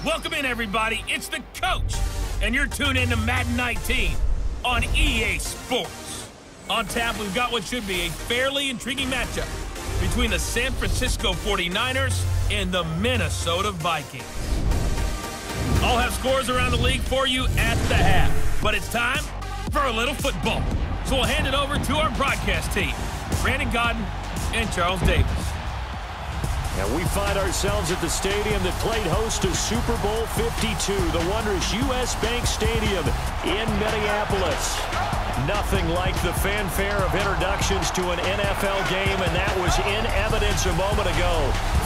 Welcome in, everybody. It's the coach, and you're tuned in to Madden 19 on EA Sports. On tap, we've got what should be a fairly intriguing matchup between the San Francisco 49ers and the Minnesota Vikings. I'll have scores around the league for you at the half, but it's time for a little football. So we'll hand it over to our broadcast team, Brandon Godden and Charles Davis. And we find ourselves at the stadium that played host to Super Bowl 52, the wondrous U.S. Bank Stadium in Minneapolis. Nothing like the fanfare of introductions to an NFL game, and that was in evidence a moment ago.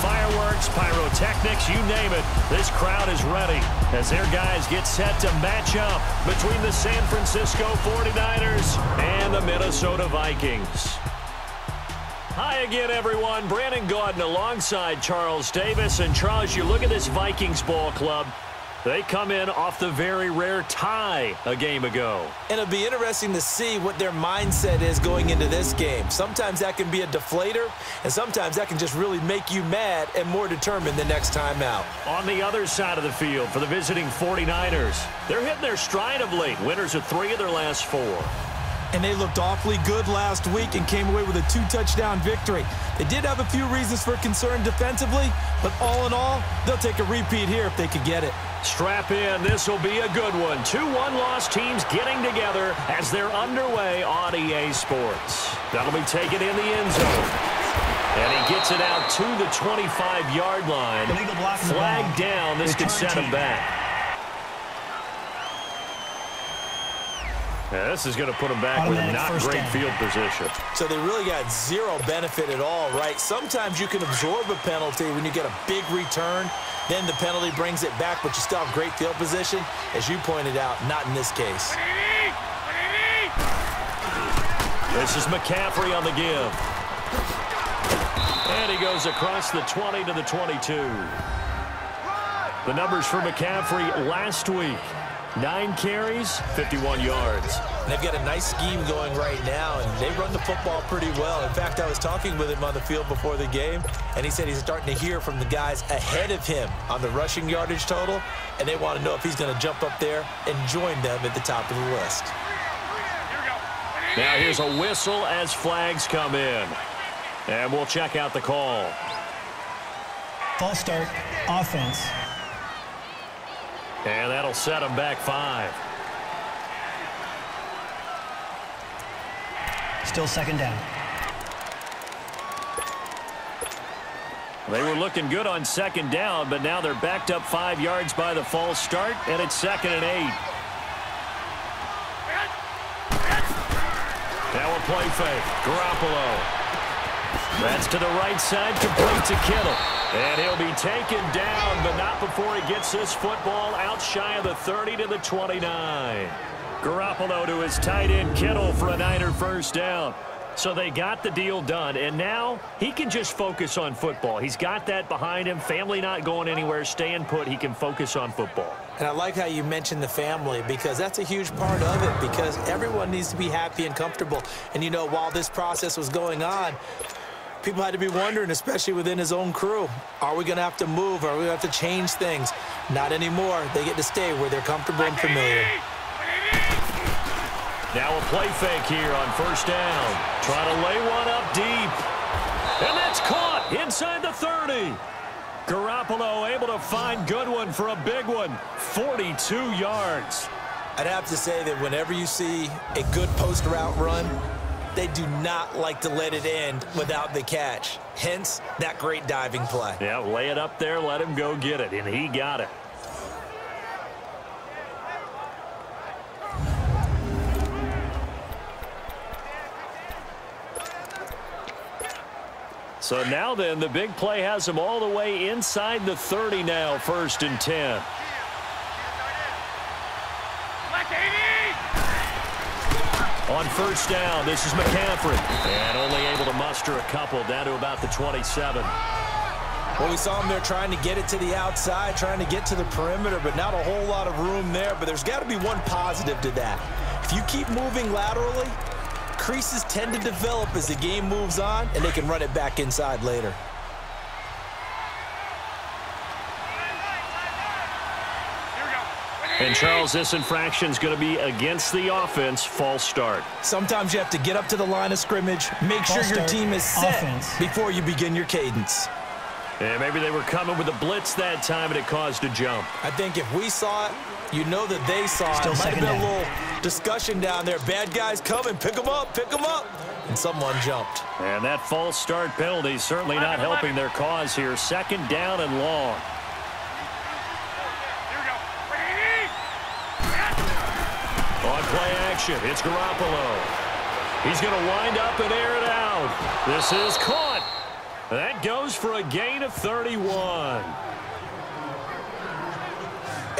Fireworks, pyrotechnics, you name it. This crowd is ready as their guys get set to match up between the San Francisco 49ers and the Minnesota Vikings. Hi again, everyone. Brandon Gaudin alongside Charles Davis. And Charles, you look at this Vikings ball club. They come in off the very rare tie a game ago. And it'll be interesting to see what their mindset is going into this game. Sometimes that can be a deflator, and sometimes that can just really make you mad and more determined the next time out. On the other side of the field for the visiting 49ers, they're hitting their stride of late. Winners of 3 of their last 4. And they looked awfully good last week and came away with a 2-touchdown victory. They did have a few reasons for concern defensively, but all in all, they'll take a repeat here if they could get it. Strap in. This will be a good one. 2 one-loss teams getting together as they're underway on EA Sports. That'll be taken in the end zone. And he gets it out to the 25-yard line. Flag down. This could set him back. Yeah, this is going to put them back with not great field position. So they really got zero benefit at all, right? Sometimes you can absorb a penalty when you get a big return. Then the penalty brings it back, but you still have great field position. As you pointed out, not in this case. This is McCaffrey on the give. And he goes across the 20 to the 22. The numbers for McCaffrey last week. 9 carries, 51 yards. And they've got a nice scheme going right now, and they run the football pretty well. In fact, I was talking with him on the field before the game, and he said he's starting to hear from the guys ahead of him on the rushing yardage total, and they want to know if he's going to jump up there and join them at the top of the list. Now here's a whistle as flags come in. And we'll check out the call. False start, offense. And that'll set him back 5. Still second down. They were looking good on second down, but now they're backed up 5 yards by the false start, and it's 2nd and 8. Now a play fake. Garoppolo. That's to the right side, complete to Kittle. And he'll be taken down, but not before he gets this football out shy of the 30 to the 29. Garoppolo to his tight end Kittle for a Niner first down. So they got the deal done, and now he can just focus on football. He's got that behind him. Family not going anywhere, staying put. He can focus on football. And I like how you mentioned the family, because that's a huge part of it, because everyone needs to be happy and comfortable. And, you know, while this process was going on, people had to be wondering, especially within his own crew, are we going to have to move? Are we going to have to change things? Not anymore. They get to stay where they're comfortable and familiar. Now a play fake here on first down. Trying to lay one up deep. And that's caught inside the 30. Garoppolo able to find Goodwin for a big one. 42 yards. I'd have to say that whenever you see a good post route run, they do not like to let it end without the catch. Hence, that great diving play. Yeah, lay it up there, let him go get it, and he got it. So now then, the big play has him all the way inside the 30 now, 1st and 10. On first down, this is McCaffrey. And only able to muster a couple down to about the 27. Well, we saw him there trying to get it to the outside, trying to get to the perimeter, but not a whole lot of room there. But there's got to be one positive to that. If you keep moving laterally, creases tend to develop as the game moves on, and they can run it back inside later. And, Charles, this infraction is going to be against the offense, false start. Sometimes you have to get up to the line of scrimmage, make sure your team is set before you begin your cadence. And maybe they were coming with a blitz that time, and it caused a jump. I think if we saw it, you know that they saw it. Might have been a little discussion down there. Bad guys coming. Pick them up. Pick them up. And someone jumped. And that false start penalty certainly not helping their cause here. 2nd down and long. On play action, it's Garoppolo. He's going to wind up and air it out. This is caught. That goes for a gain of 31.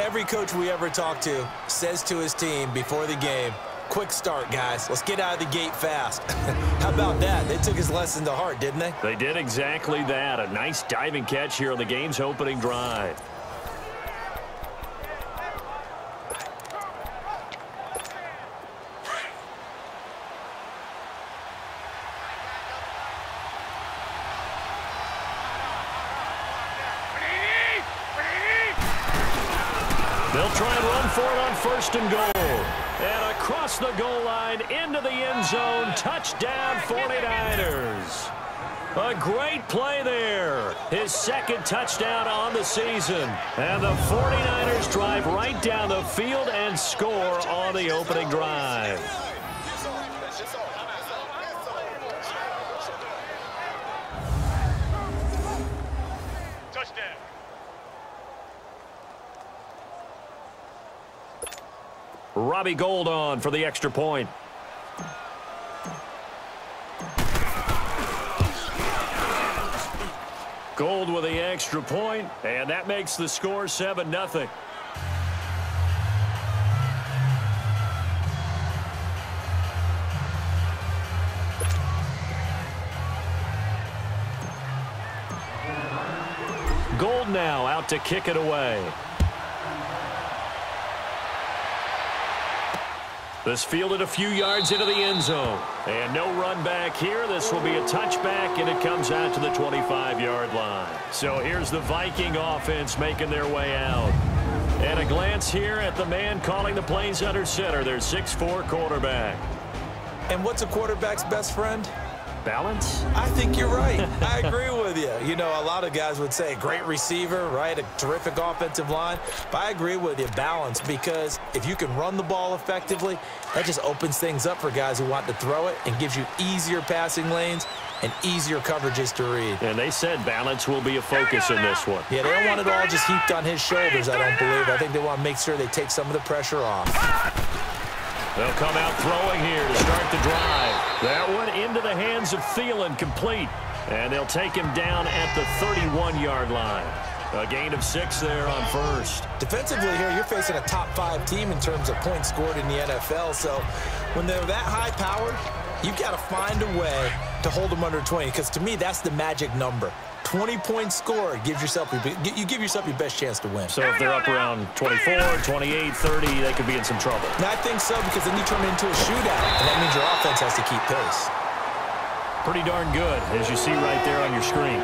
Every coach we ever talk to says to his team before the game, quick start, guys. Let's get out of the gate fast. How about that? They took his lesson to heart, didn't they? They did exactly that. A nice diving catch here on the game's opening drive. They'll try and run for it on 1st and goal. And across the goal line, into the end zone, touchdown 49ers. A great play there. His 2nd touchdown on the season. And the 49ers drive right down the field and score on the opening drive. Robbie Gould on for the extra point. Gould with the extra point, and that makes the score 7-0. Gould now out to kick it away. This fielded a few yards into the end zone. And no run back here. This will be a touchback, and it comes out to the 25-yard line. So here's the Viking offense making their way out. And a glance here at the man calling the plays under center, their 6'4" quarterback. And what's a quarterback's best friend? Balance? I think you're right. I agree with you. You know, a lot of guys would say great receiver, right? A terrific offensive line. But I agree with you, balance, because if you can run the ball effectively, that just opens things up for guys who want to throw it and gives you easier passing lanes and easier coverages to read. And they said balance will be a focus in this one. Yeah, they don't want it all just heaped on his shoulders, I don't believe. I think they want to make sure they take some of the pressure off. They'll come out throwing here to start the drive. That one into the hands of Thielen, complete. And they'll take him down at the 31-yard line. A gain of 6 there on 1st. Defensively here, you're facing a top-5 team in terms of points scored in the NFL. So when they're that high-powered, you've got to find a way to hold them under 20. Because to me, that's the magic number. 20 points scored, you give yourself your best chance to win. So if they're up around 24, 28, 30, they could be in some trouble. And I think so, because then you turn it into a shootout, and that means your offense has to keep pace. Pretty darn good, as you see right there on your screen.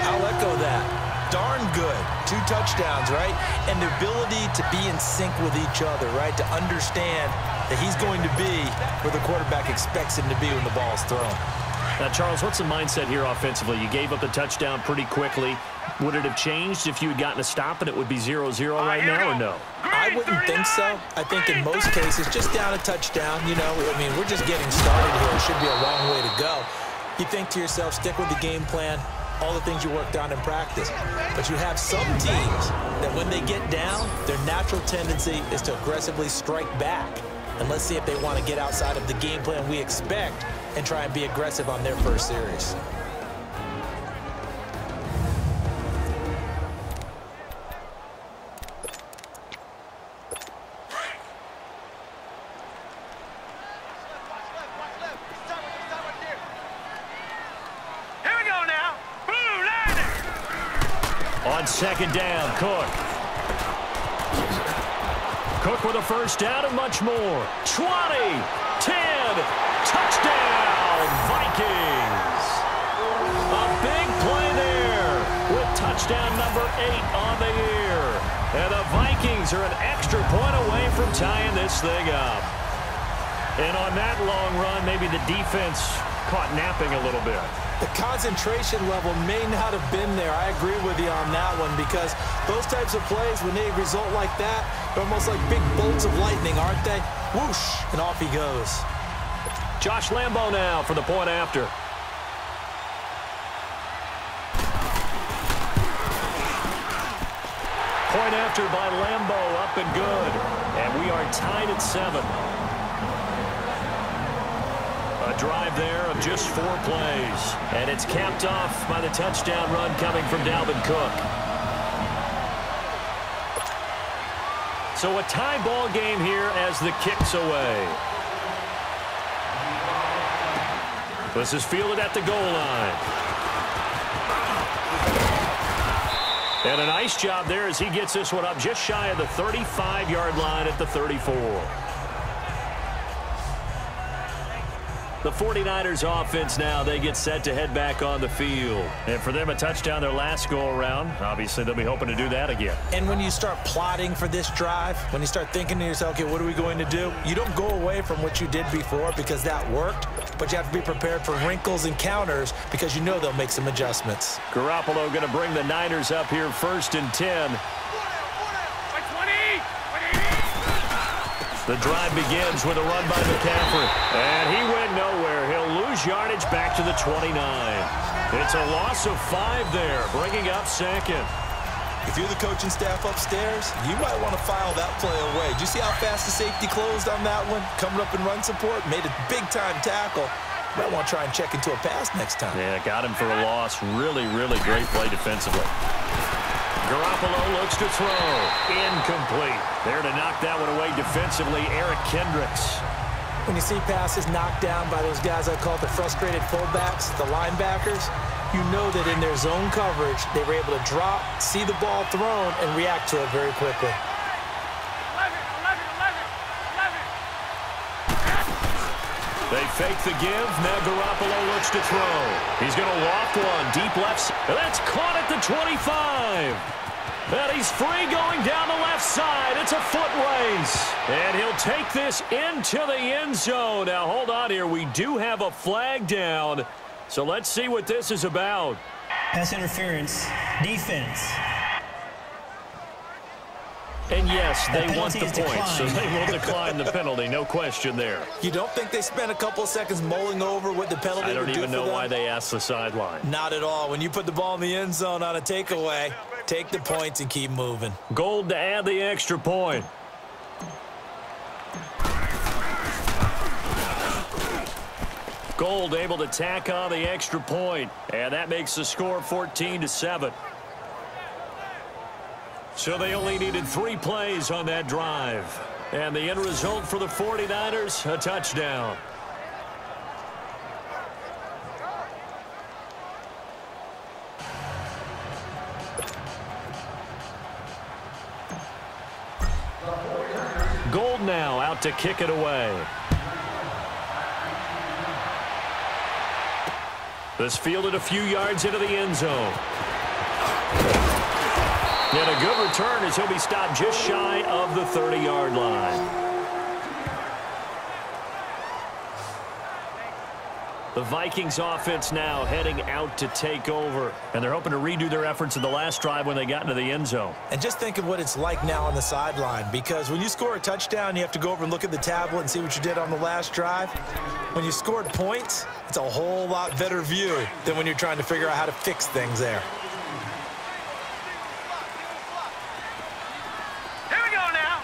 I'll echo that. Darn good. 2 touchdowns, right? And the ability to be in sync with each other, right? To understand that he's going to be where the quarterback expects him to be when the ball's thrown. Now, Charles, what's the mindset here offensively? You gave up the touchdown pretty quickly. Would it have changed if you had gotten a stop and it would be 0-0 right now, or no? I wouldn't think so. I think in most cases, just down a touchdown, you know, I mean, we're just getting started here. It should be a long way to go. You think to yourself, stick with the game plan, all the things you worked on in practice. But you have some teams that when they get down, their natural tendency is to aggressively strike back. And let's see if they want to get outside of the game plan we expect and try and be aggressive on their first series. Here we go now. Blue line. On 2nd down, Cook. Cook with a first down and much more. 20, 10, touchdown, Vikings. A big play there with touchdown number 8 on the year. And the Vikings are an extra point away from tying this thing up. And on that long run, maybe the defense caught napping a little bit. The concentration level may not have been there. I agree with you on that one, because those types of plays, when they result like that, they're almost like big bolts of lightning, aren't they? Whoosh, and off he goes. Josh Lambo now for the point after. Point after by Lambo, up and good. And we are tied at 7. A drive there of just 4 plays. And it's capped off by the touchdown run coming from Dalvin Cook. So a tie ball game here as the kick's away. This is fielded at the goal line. And a nice job there as he gets this one up just shy of the 35-yard line at the 34. The 49ers offense now, they get set to head back on the field. And for them, a touchdown their last go-around. Obviously, they'll be hoping to do that again. And when you start plotting for this drive, when you start thinking to yourself, okay, what are we going to do? You don't go away from what you did before because that worked, but you have to be prepared for wrinkles and counters because you know they'll make some adjustments. Garoppolo going to bring the Niners up here 1st and 10. The drive begins with a run by McCaffrey. And he went nowhere. He'll lose yardage back to the 29. It's a loss of 5 there, bringing up 2nd. If you're the coaching staff upstairs, you might want to file that play away. Did you see how fast the safety closed on that one? Coming up in run support, made a big-time tackle. Might want to try and check into a pass next time. Yeah, got him for a loss. Really, really great play defensively. Garoppolo looks to throw. Incomplete. There to knock that one away defensively, Eric Kendricks. When you see passes knocked down by those guys I call the frustrated fullbacks, the linebackers, you know that in their zone coverage, they were able to drop, see the ball thrown, and react to it very quickly. 11. They fake the give. Now Garoppolo looks to throw. He's going to walk one deep left. That's caught at the 25. And he's free going down the left side. It's a foot race. And he'll take this into the end zone. Now, hold on here. We do have a flag down. So let's see what this is about. Pass interference, defense. And yes, they The want the penalty is point, so declined. they will decline the penalty. No question there. You don't think they spent a couple of seconds mulling over what the penalty I don't would do even for know them? why they asked the sideline. Not at all. When you put the ball in the end zone on a takeaway, take the points and keep moving. Gold to add the extra point. Gold able to tack on the extra point, and that makes the score 14-7. So they only needed 3 plays on that drive. And the end result for the 49ers, a touchdown. Gold now out to kick it away. This fielded a few yards into the end zone. And a good return as he'll be stopped just shy of the 30-yard line. The Vikings offense now heading out to take over. And they're hoping to redo their efforts in the last drive when they got into the end zone. And just think of what it's like now on the sideline, because when you score a touchdown, you have to go over and look at the tablet and see what you did on the last drive. When you scored points, it's a whole lot better view than when you're trying to figure out how to fix things there. Here we go now.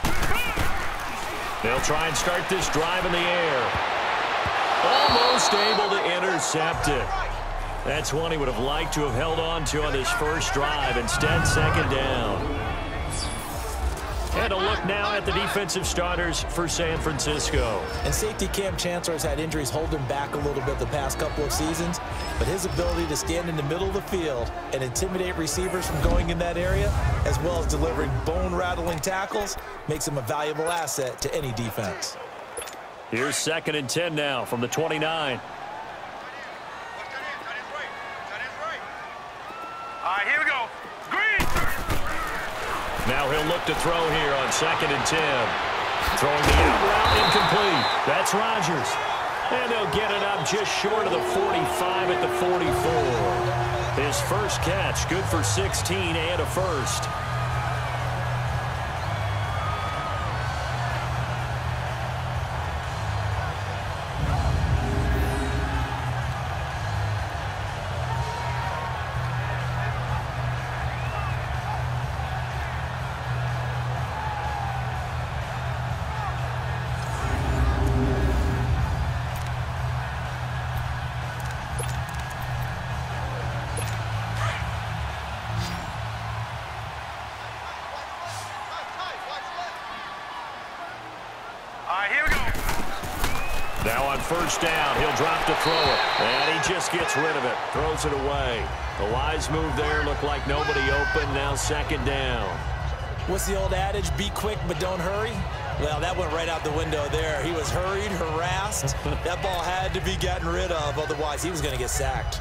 They'll try and start this drive in the air. Almost able to intercept it. That's one he would have liked to have held on to on his first drive. Instead, 2nd down. And a look now at the defensive starters for San Francisco. And safety Cam Chancellor's had injuries hold him back a little bit the past couple of seasons, but his ability to stand in the middle of the field and intimidate receivers from going in that area, as well as delivering bone-rattling tackles, makes him a valuable asset to any defense. Here's 2nd and 10 now from the 29. All right, here we go. Green. Now he'll look to throw here on 2nd and 10. Throwing the out route incomplete. That's Rodgers. And they'll get it up just short of the 45 at the 44. His first catch, good for 16 and a first. Now on first down, he'll drop to throw it. And he just gets rid of it. Throws it away. The wise move there. Looked like nobody open. Now 2nd down. What's the old adage? Be quick, but don't hurry. Well, that went right out the window there. He was hurried, harassed. That ball had to be gotten rid of. Otherwise, he was going to get sacked.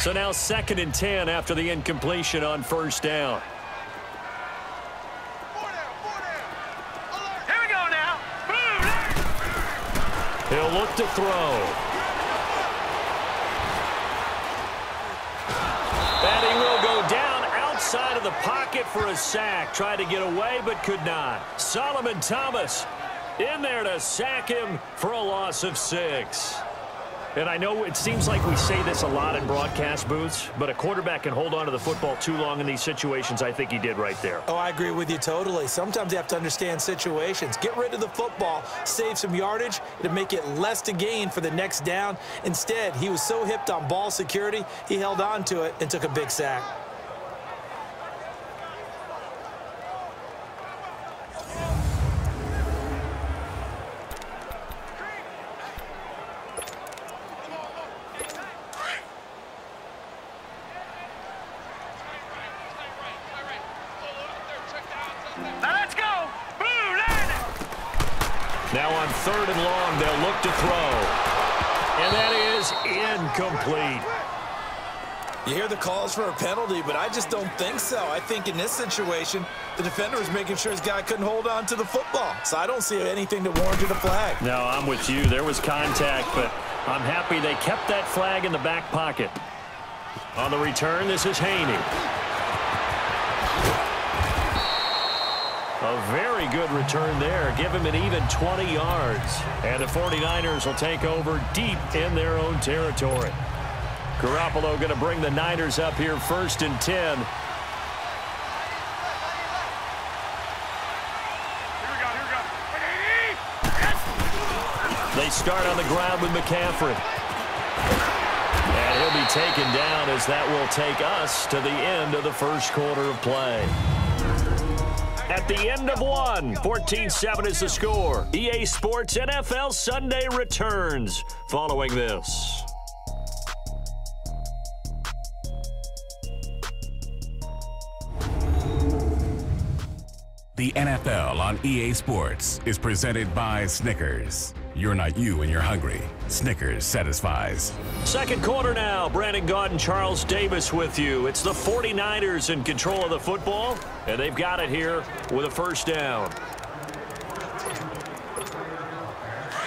So now 2nd and 10 after the incompletion on first down. He'll look to throw. And he will go down outside of the pocket for a sack. Tried to get away, but could not. Solomon Thomas in there to sack him for a loss of 6. And I know it seems like we say this a lot in broadcast booths, but a quarterback can hold on to the football too long in these situations. I think he did right there. Oh, I agree with you totally. Sometimes you have to understand situations. Get rid of the football, save some yardage to make it less to gain for the next down. Instead, he was so hipped on ball security, he held on to it and took a big sack. Now on 3rd and long, they'll look to throw. And that is incomplete. You hear the calls for a penalty, but I just don't think so. I think in this situation, the defender was making sure his guy couldn't hold on to the football. So I don't see anything to warrant a flag. No, I'm with you. There was contact, but I'm happy they kept that flag in the back pocket. On the return, this is Haney. A very good return there. Give him an even 20 yards. And the 49ers will take over deep in their own territory. Garoppolo going to bring the Niners up here 1st and 10. They start on the ground with McCaffrey. And he'll be taken down as that will take us to the end of the first quarter of play. At the end of one, 14-7 is the score. EA Sports NFL Sunday returns following this. The NFL on EA Sports is presented by Snickers. You're not you when you're hungry. Snickers satisfies. Second quarter now. Brandon Gaud and Charles Davis with you. It's the 49ers in control of the football, and they've got it here with a first down.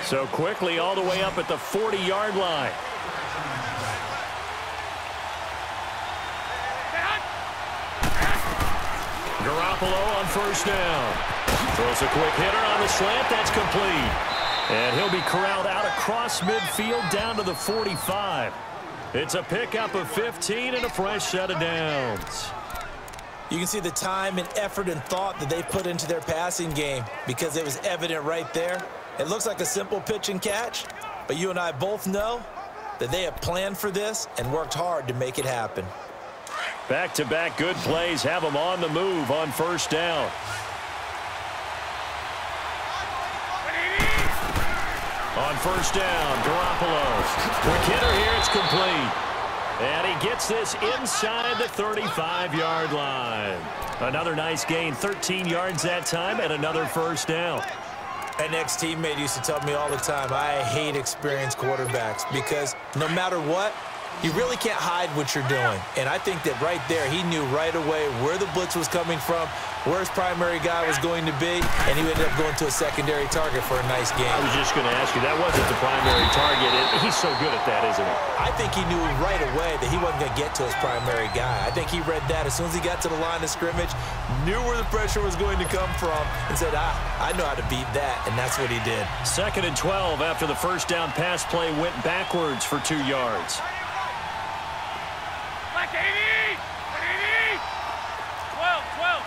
So quickly all the way up at the 40-yard line. Garoppolo on first down. Throws a quick hitter on the slant. That's complete. And he'll be corralled out across midfield down to the 45. It's a pickup of 15 and a fresh set of downs. You can see the time and effort and thought that they put into their passing game because it was evident right there. It looks like a simple pitch and catch, but you and I both know that they have planned for this and worked hard to make it happen. Back-to-back good plays have them on the move on first down. On first down, Garoppolo. Quick hitter here, it's complete. And he gets this inside the 35-yard line. Another nice gain, 13 yards that time, and another first down. An ex-teammate used to tell me all the time, I hate experienced quarterbacks because no matter what, You really can't hide what you're doing. And I think that right there, he knew right away where the blitz was coming from, where his primary guy was going to be, and he ended up going to a secondary target for a nice game. I was just going to ask you, that wasn't the primary target. He's so good at that, isn't he? I think he knew right away that he wasn't going to get to his primary guy. I think he read that as soon as he got to the line of scrimmage, knew where the pressure was going to come from, and said, I know how to beat that, and that's what he did. 2nd and 12 after the first down pass play went backwards for 2 yards. Like 80! 80! 12, 12.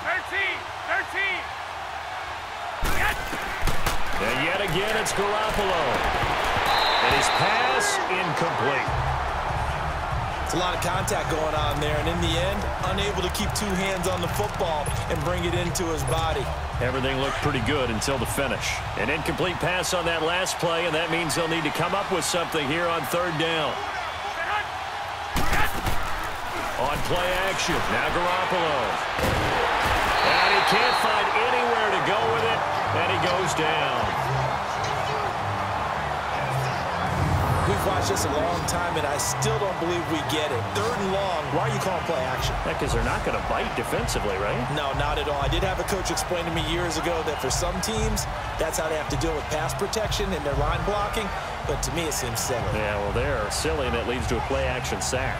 13, 13. Yes! And yet again, it's Garoppolo. And his pass incomplete. It's a lot of contact going on there, and in the end, unable to keep 2 hands on the football and bring it into his body. Everything looked pretty good until the finish. An incomplete pass on that last play, and that means they'll need to come up with something here on 3rd down. On play action, now Garoppolo. And he can't find anywhere to go with it, and he goes down. We've watched this a long time, and I still don't believe we get it. 3rd and long, why are you calling play action? Because they're not going to bite defensively, right? No, not at all. I did have a coach explain to me years ago that for some teams, that's how they have to deal with pass protection and their line blocking, but to me it seems silly. Yeah, well, they're silly, and that leads to a play action sack.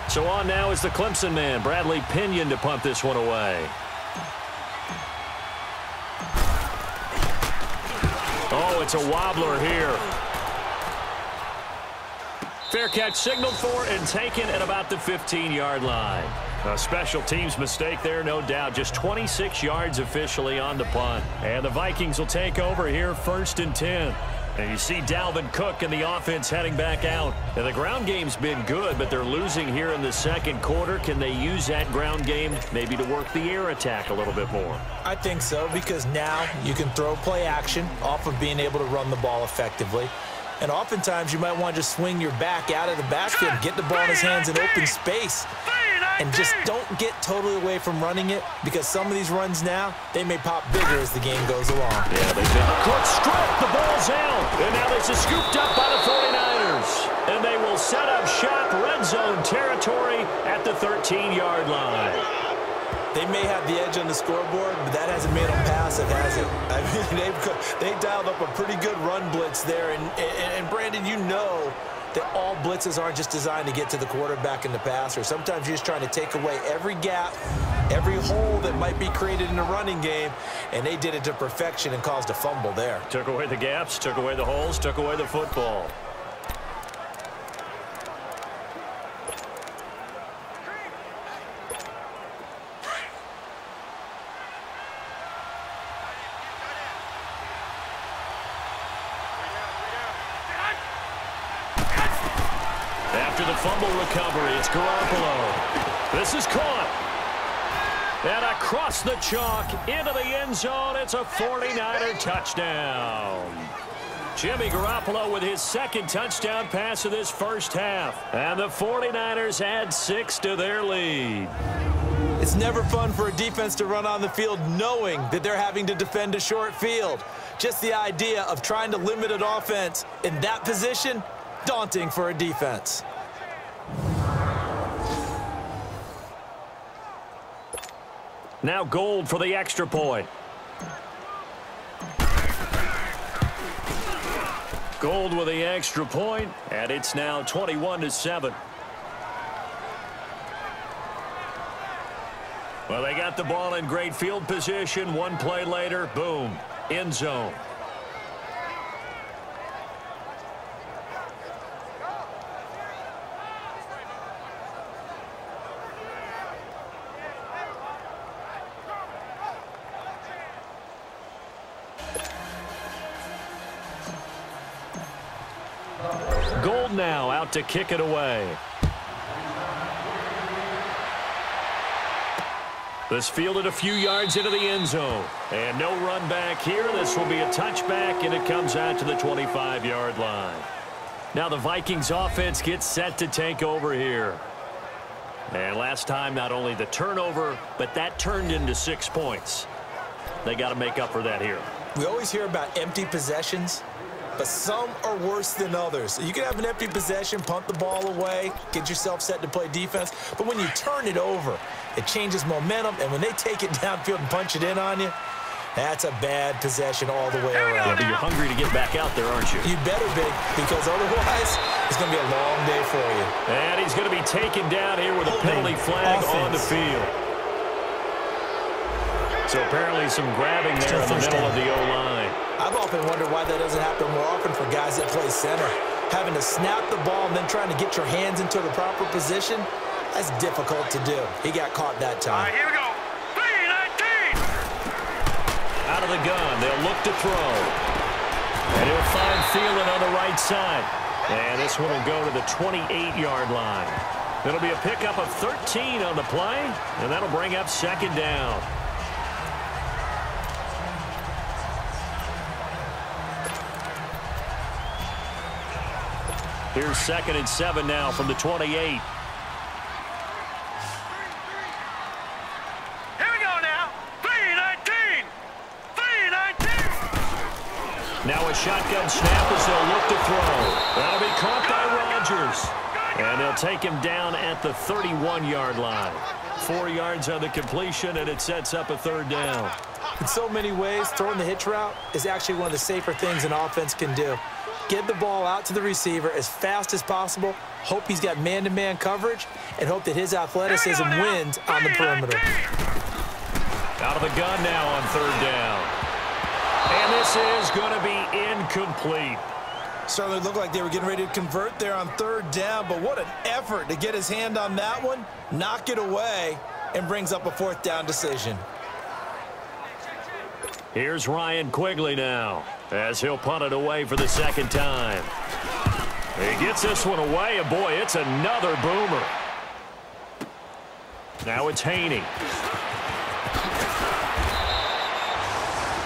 So on now is the Clemson man, Bradley Pinion, to punt this one away. Oh, it's a wobbler here. Fair catch signaled for and taken at about the 15-yard line. A special teams mistake there, no doubt. Just 26 yards officially on the punt. And the Vikings will take over here, 1st and 10. And you see Dalvin Cook and the offense heading back out. And the ground game's been good, but they're losing here in the 2nd quarter. Can they use that ground game maybe to work the air attack a little bit more? I think so, because now you can throw play action off of being able to run the ball effectively. And oftentimes you might want to just swing your back out of the backfield, get the ball in his hands in open space, and just don't get totally away from running it, because some of these runs now, they may pop bigger as the game goes along. Yeah, they did. Cook struck, the ball's out. And now this is scooped up by the 49ers. And they will set up shop, red zone territory at the 13-yard line. They may have the edge on the scoreboard, but that hasn't made them pass it, has it? I mean, they dialed up a pretty good run blitz there. And Brandon, you know that all blitzes aren't just designed to get to the quarterback in the passer. Sometimes you're just trying to take away every gap, every hole that might be created in the running game, and they did it to perfection and caused a fumble there. Took away the gaps, took away the holes, took away the football. After the fumble recovery, it's Garoppolo. This is caught. And across the chalk, into the end zone, it's a 49er touchdown. Jimmy Garoppolo with his 2nd touchdown pass of this first half. And the 49ers add 6 to their lead. It's never fun for a defense to run on the field knowing that they're having to defend a short field. Just the idea of trying to limit an offense in that position, daunting for a defense. Now Gold for the extra point. Gold with the extra point, and it's now 21-7. Well, they got the ball in great field position. One play later, boom, end zone. Gold now out to kick it away. This fielded a few yards into the end zone. And no run back here. This will be a touchback, and it comes out to the 25-yard line. Now the Vikings offense gets set to take over here. And last time, not only the turnover, but that turned into 6 points. They got to make up for that here. We always hear about empty possessions, but some are worse than others. You can have an empty possession, punt the ball away, get yourself set to play defense, but when you turn it over, it changes momentum, and when they take it downfield and punch it in on you, that's a bad possession all the way around. Yeah, but you're hungry to get back out there, aren't you? You better be, because otherwise it's going to be a long day for you. And he's going to be taken down here with a penalty flag on the field. So apparently some grabbing there in the middle of the O-line. I've often wondered why that doesn't happen more often for guys that play center. Having to snap the ball and then trying to get your hands into the proper position, that's difficult to do. He got caught that time. All right, here we go. 3-19. Out of the gun, they'll look to throw. And he'll find Thielen on the right side. And this one will go to the 28-yard line. It'll be a pickup of 13 on the play, and that'll bring up second down. Here's 2nd and 7 now from the 28. Here we go now. 3-19. 3-19. Now a shotgun snap as they'll look to throw. That'll be caught by Rodgers. And they'll take him down at the 31-yard line. 4 yards on the completion, and it sets up a third down. In so many ways, throwing the hitch route is actually one of the safer things an offense can do. Get the ball out to the receiver as fast as possible, hope he's got man-to-man coverage, and hope that his athleticism wins on the perimeter. Out of the gun now on third down. And this is going to be incomplete. Certainly looked like they were getting ready to convert there on third down, but what an effort to get his hand on that one, knock it away, and brings up a fourth down decision. Here's Ryan Quigley now as he'll punt it away for the second time. He gets this one away, and boy, it's another boomer. Now it's Haney.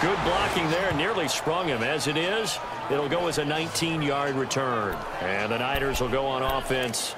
Good blocking there, nearly sprung him. As it is, it'll go as a 19-yard return. And the Niners will go on offense,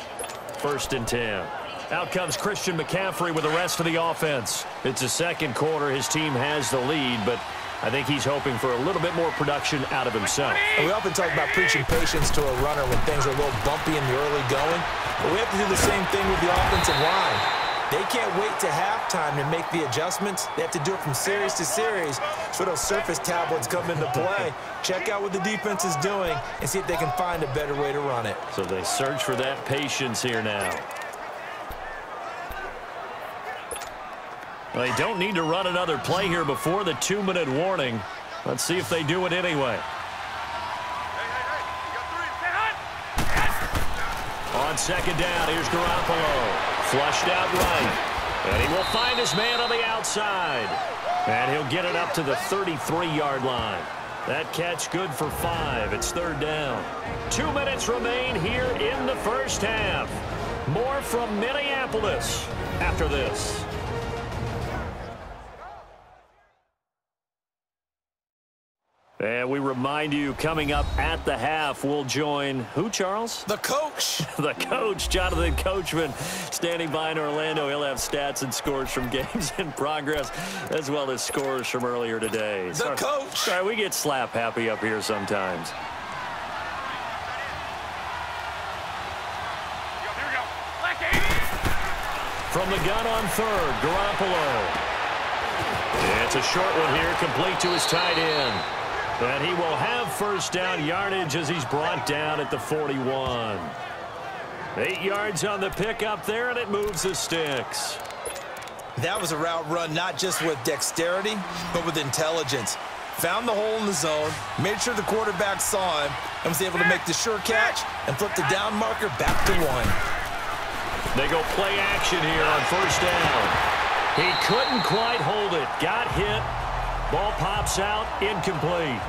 1st and 10. Out comes Christian McCaffrey with the rest of the offense. It's the second quarter. His team has the lead, but I think he's hoping for a little bit more production out of himself. And we often talk about preaching patience to a runner when things are a little bumpy in the early going, but we have to do the same thing with the offensive line. They can't wait to halftime to make the adjustments. They have to do it from series to series so those surface tablets come into play. Check out what the defense is doing and see if they can find a better way to run it. So they search for that patience here now. They don't need to run another play here before the 2-minute warning. Let's see if they do it anyway. On second down, here's Garoppolo. Flushed out right. And he will find his man on the outside. And he'll get it up to the 33-yard line. That catch good for 5. It's third down. 2 minutes remain here in the first half. More from Minneapolis after this. And we remind you, coming up at the half, we'll join who, Charles? The coach. The coach, Jonathan Coachman, standing by in Orlando. He'll have stats and scores from games in progress, as well as scores from earlier today. The coach. Sorry, we get slap happy up here sometimes. Here we go. From the gun on third, Garoppolo. It's a short one here, complete to his tight end. And he will have first down yardage as he's brought down at the 41. 8 yards on the pickup there, and it moves the sticks. That was a route run not just with dexterity, but with intelligence. Found the hole in the zone, made sure the quarterback saw him, and was able to make the sure catch and flip the down marker back to 1. They go play action here on first down. He couldn't quite hold it. Got hit. Ball pops out, incomplete.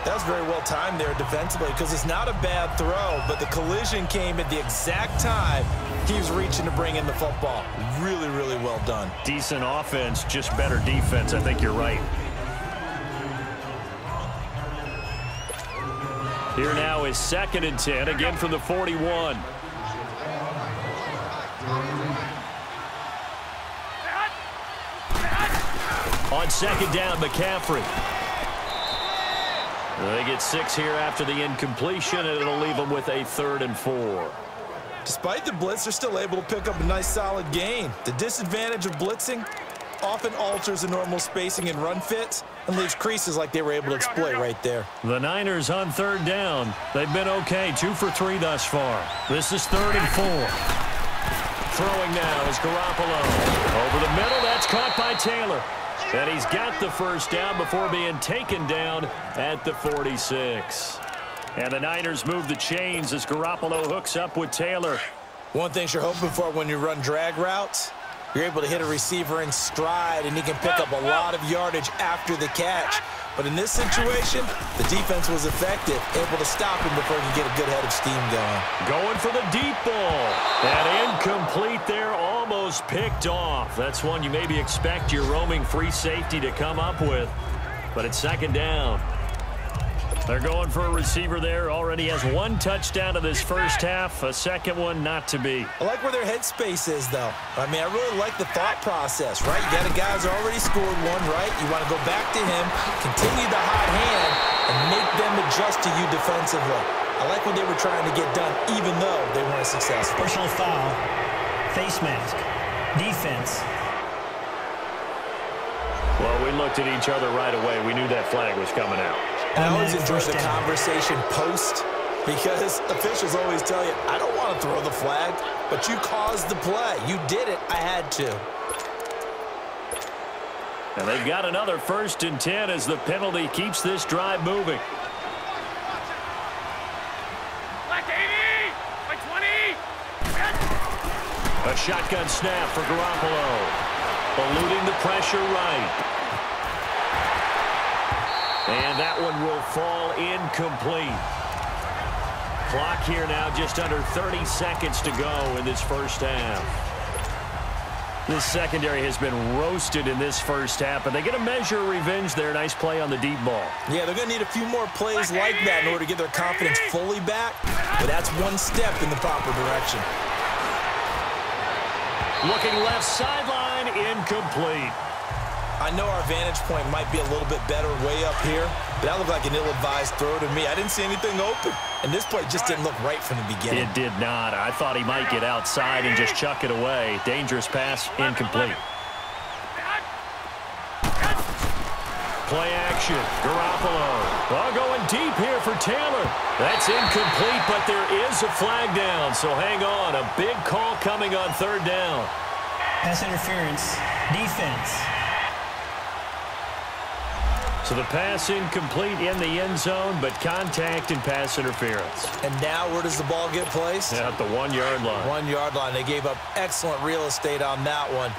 That was very well timed there defensively because it's not a bad throw, but the collision came at the exact time he was reaching to bring in the football. Really, really well done. Decent offense, just better defense. I think you're right. Here now is 2nd and 10, again from the 41. On second down, McCaffrey. They get 6 here after the incompletion, and it'll leave them with a 3rd and 4. Despite the blitz, they're still able to pick up a nice solid gain. The disadvantage of blitzing often alters the normal spacing and run fits and leaves creases like they were able to exploit right there. The Niners on 3rd down. They've been okay, 2 for 3 thus far. This is 3rd and 4. Throwing now is Garoppolo. Over the middle, that's caught by Taylor. And he's got the first down before being taken down at the 46. And the Niners move the chains as Garoppolo hooks up with Taylor. One thing you're hoping for when you run drag routes, you're able to hit a receiver in stride, and he can pick up a lot of yardage after the catch. But in this situation, the defense was effective, able to stop him before he could get a good head of steam going. Going for the deep ball. And incomplete there, almost picked off. That's one you maybe expect your roaming free safety to come up with. But it's 2nd down. They're going for a receiver there. Already has 1 touchdown in this first half. A second one not to be. I like where their headspace is, though. I mean, I really like the thought process, right? You got a guy who's already scored one, right? You want to go back to him, continue the hot hand, and make them adjust to you defensively. I like what they were trying to get done, even though they weren't successful. Personal foul, face mask, defense. Well, we looked at each other right away. We knew that flag was coming out. And I always enjoy the conversation post, because officials always tell you, I don't want to throw the flag, but you caused the play. You did it. I had to. And they've got another 1st and 10 as the penalty keeps this drive moving. Black 80! Black 20! A shotgun snap for Garoppolo. Eluding the pressure right. And that one will fall incomplete. Clock here now, just under 30 seconds to go in this first half. This secondary has been roasted in this first half, but they get a measure of revenge there. Nice play on the deep ball. Yeah, they're going to need a few more plays like that in order to get their confidence fully back, but that's one step in the proper direction. Looking left sideline, incomplete. I know our vantage point might be a little bit better way up here, but that looked like an ill-advised throw to me. I didn't see anything open, and this play just didn't look right from the beginning. It did not. I thought he might get outside and just chuck it away. Dangerous pass, incomplete. Play action, Garoppolo. Well, going deep here for Taylor. That's incomplete, but there is a flag down, so hang on. A big call coming on 3rd down. Pass interference, defense. So the pass incomplete in the end zone, but contact and pass interference. And now where does the ball get placed? At the 1-yard line. 1-yard line. They gave up excellent real estate on that one.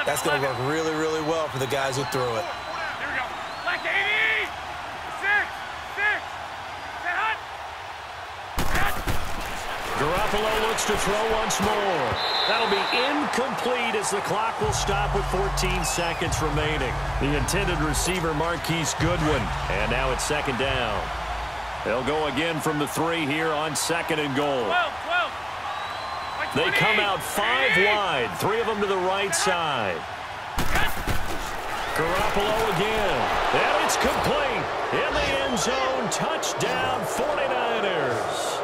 That's going to work really, really well for the guys who threw it. Here we go. Black 80! 6! Garoppolo looks to throw once more. That'll be incomplete as the clock will stop with 14 seconds remaining. The intended receiver, Marquise Goodwin. And now it's 2nd down. They'll go again from the 3 here on 2nd and goal. 12! They come out 5 wide, 3 of them to the right side. Garoppolo again. And it's complete. In the end zone, touchdown 49ers.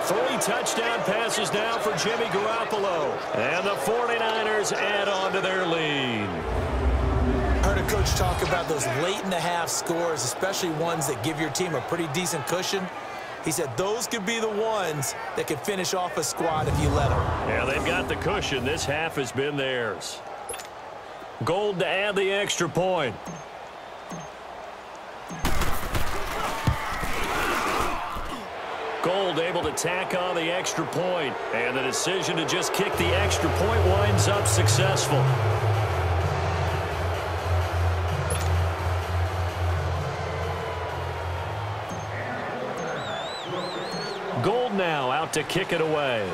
3 touchdown passes now for Jimmy Garoppolo. And the 49ers add on to their lead. I heard a coach talk about those late-in-the-half scores, especially ones that give your team a pretty decent cushion. He said those could be the ones that can finish off a squad if you let them. Yeah, they've got the cushion. This half has been theirs. Gold to add the extra point. Gold able to tack on the extra point. And the decision to just kick the extra point winds up successful. Gold now out to kick it away.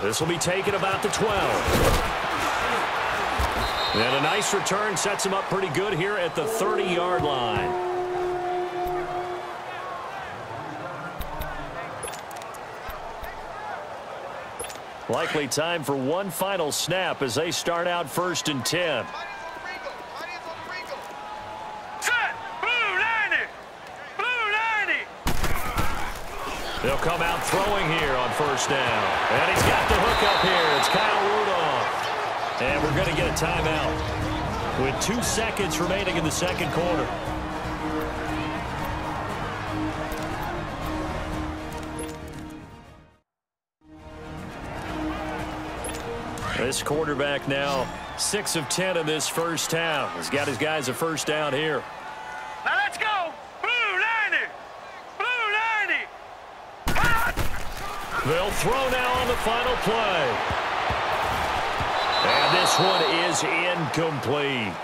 This will be taken about the 12. And a nice return sets him up pretty good here at the 30-yard line. Likely time for one final snap as they start out 1st and 10. Set! Blue 90! Blue 90! They'll come out throwing here on 1st down. And he's got the hook up here. It's Kyle Rudolph. And we're going to get a timeout with 2 seconds remaining in the second quarter. This quarterback now 6 of 10 in this first half. He's got his guys a 1st down here. Now let's go! Blue 90! Blue 90! Hot! They'll throw now on the final play. And this one is incomplete.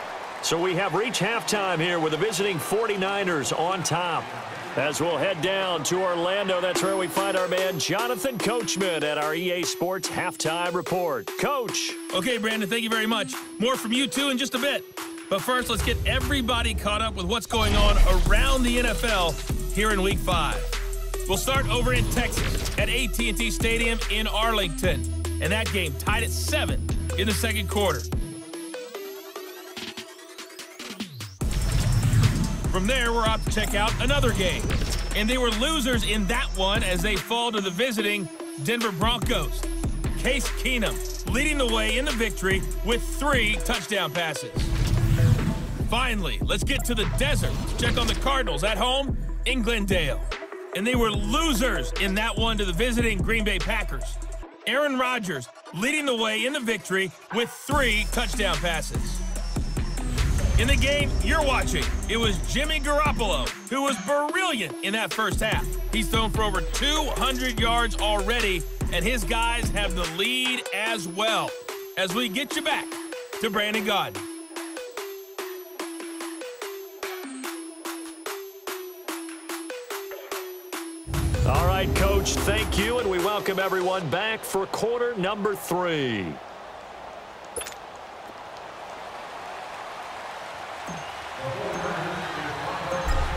So we have reached halftime here with the visiting 49ers on top. As we'll head down to Orlando, that's where we find our man Jonathan Coachman at our EA Sports Halftime Report. Coach. Okay, Brandon, thank you very much. More from you two in just a bit. But first, let's get everybody caught up with what's going on around the NFL here in Week 5. We'll start over in Texas at AT&T Stadium in Arlington. And that game tied at 7 in the second quarter. From there, we're off to check out another game. And they were losers in that one as they fall to the visiting Denver Broncos. Case Keenum leading the way in the victory with 3 touchdown passes. Finally, let's get to the desert to check on the Cardinals at home in Glendale. And they were losers in that one to the visiting Green Bay Packers. Aaron Rodgers leading the way in the victory with 3 touchdown passes. In the game you're watching, it was Jimmy Garoppolo who was brilliant in that first half. He's thrown for over 200 yards already, and his guys have the lead as well. As we get you back to Brandon Gaudin. All right, Coach, thank you, and we welcome everyone back for quarter number 3.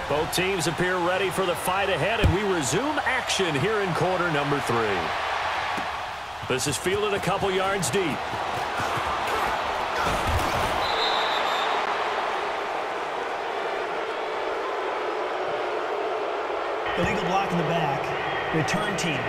Both teams appear ready for the fight ahead, and we resume action here in quarter number 3. This is fielded a couple yards deep. Illegal block in the back. Return team.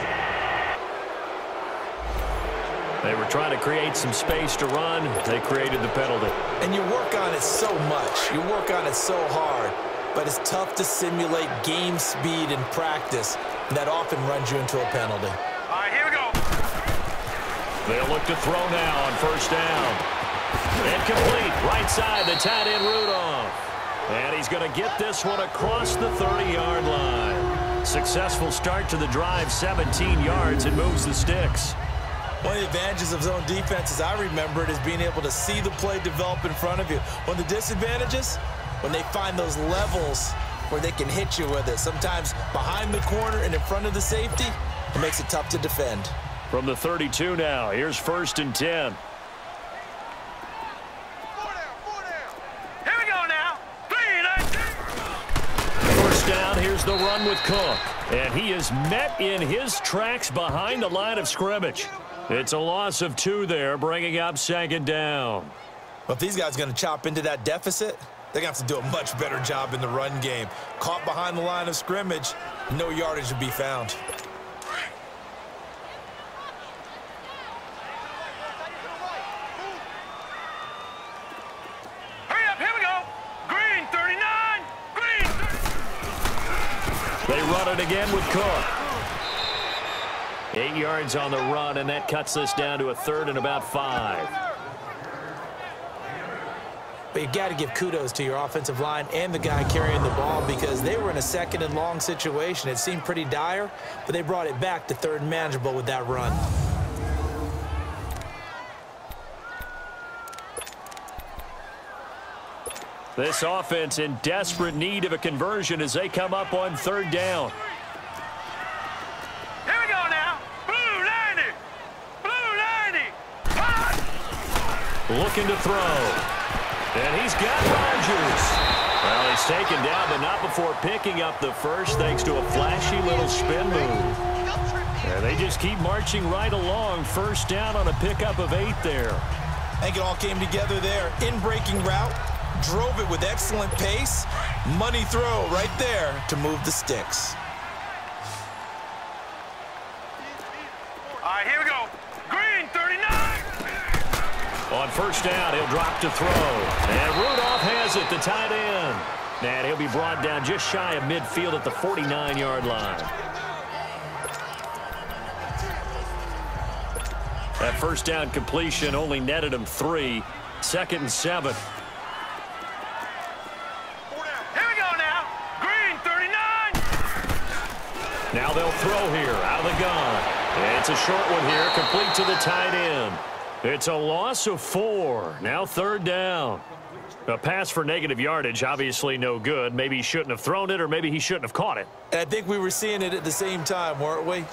They were trying to create some space to run. They created the penalty. And you work on it so much. You work on it so hard. But it's tough to simulate game speed in practice. And that often runs you into a penalty. All right, here we go. They'll look to throw now on 1st down. Incomplete. Right side, the tight end Rudolph. And he's going to get this one across the 30-yard line. Successful start to the drive, 17 yards, and moves the sticks. One of the advantages of zone defense, as I remember it, is being able to see the play develop in front of you. One of the disadvantages, when they find those levels where they can hit you with it. Sometimes behind the corner and in front of the safety, it makes it tough to defend. From the 32 now, here's 1st and 10. Here we go now. 3-19. 1st down, here's the run with Cook. And he is met in his tracks behind the line of scrimmage. It's a loss of 2 there, bringing up 2nd down. Well, if these guys are going to chop into that deficit, they're going to have to do a much better job in the run game. Caught behind the line of scrimmage, no yardage to be found. Hurry up, here we go. Green 39. Green 39. They run it again with Cook. 8 yards on the run, and that cuts this down to a 3rd and about 5. But you've got to give kudos to your offensive line and the guy carrying the ball because they were in a 2nd and long situation. It seemed pretty dire, but they brought it back to 3rd and manageable with that run. This offense in desperate need of a conversion as they come up on 3rd down. Here we go now. Blue 90. Blue 90. Hot. Looking to throw. And he's got Rodgers. Well, he's taken down, but not before picking up the first thanks to a flashy little spin move. And they just keep marching right along. First down on a pickup of 8 there. I think it all came together there. In-breaking route, drove it with excellent pace. Money throw right there to move the sticks. All right, here we go. Green, 39. On first down, he'll drop to throw. And Rudolph has it, the tight end. And he'll be brought down just shy of midfield at the 49-yard line. That first down completion only netted him 3. 2nd and 7. Here we go now. Green, 39. Now they'll throw here out of the gun. It's a short one here, complete to the tight end. It's a loss of 4. Now 3rd down. A pass for negative yardage, obviously no good. Maybe he shouldn't have thrown it, or maybe he shouldn't have caught it. And I think we were seeing it at the same time, weren't we?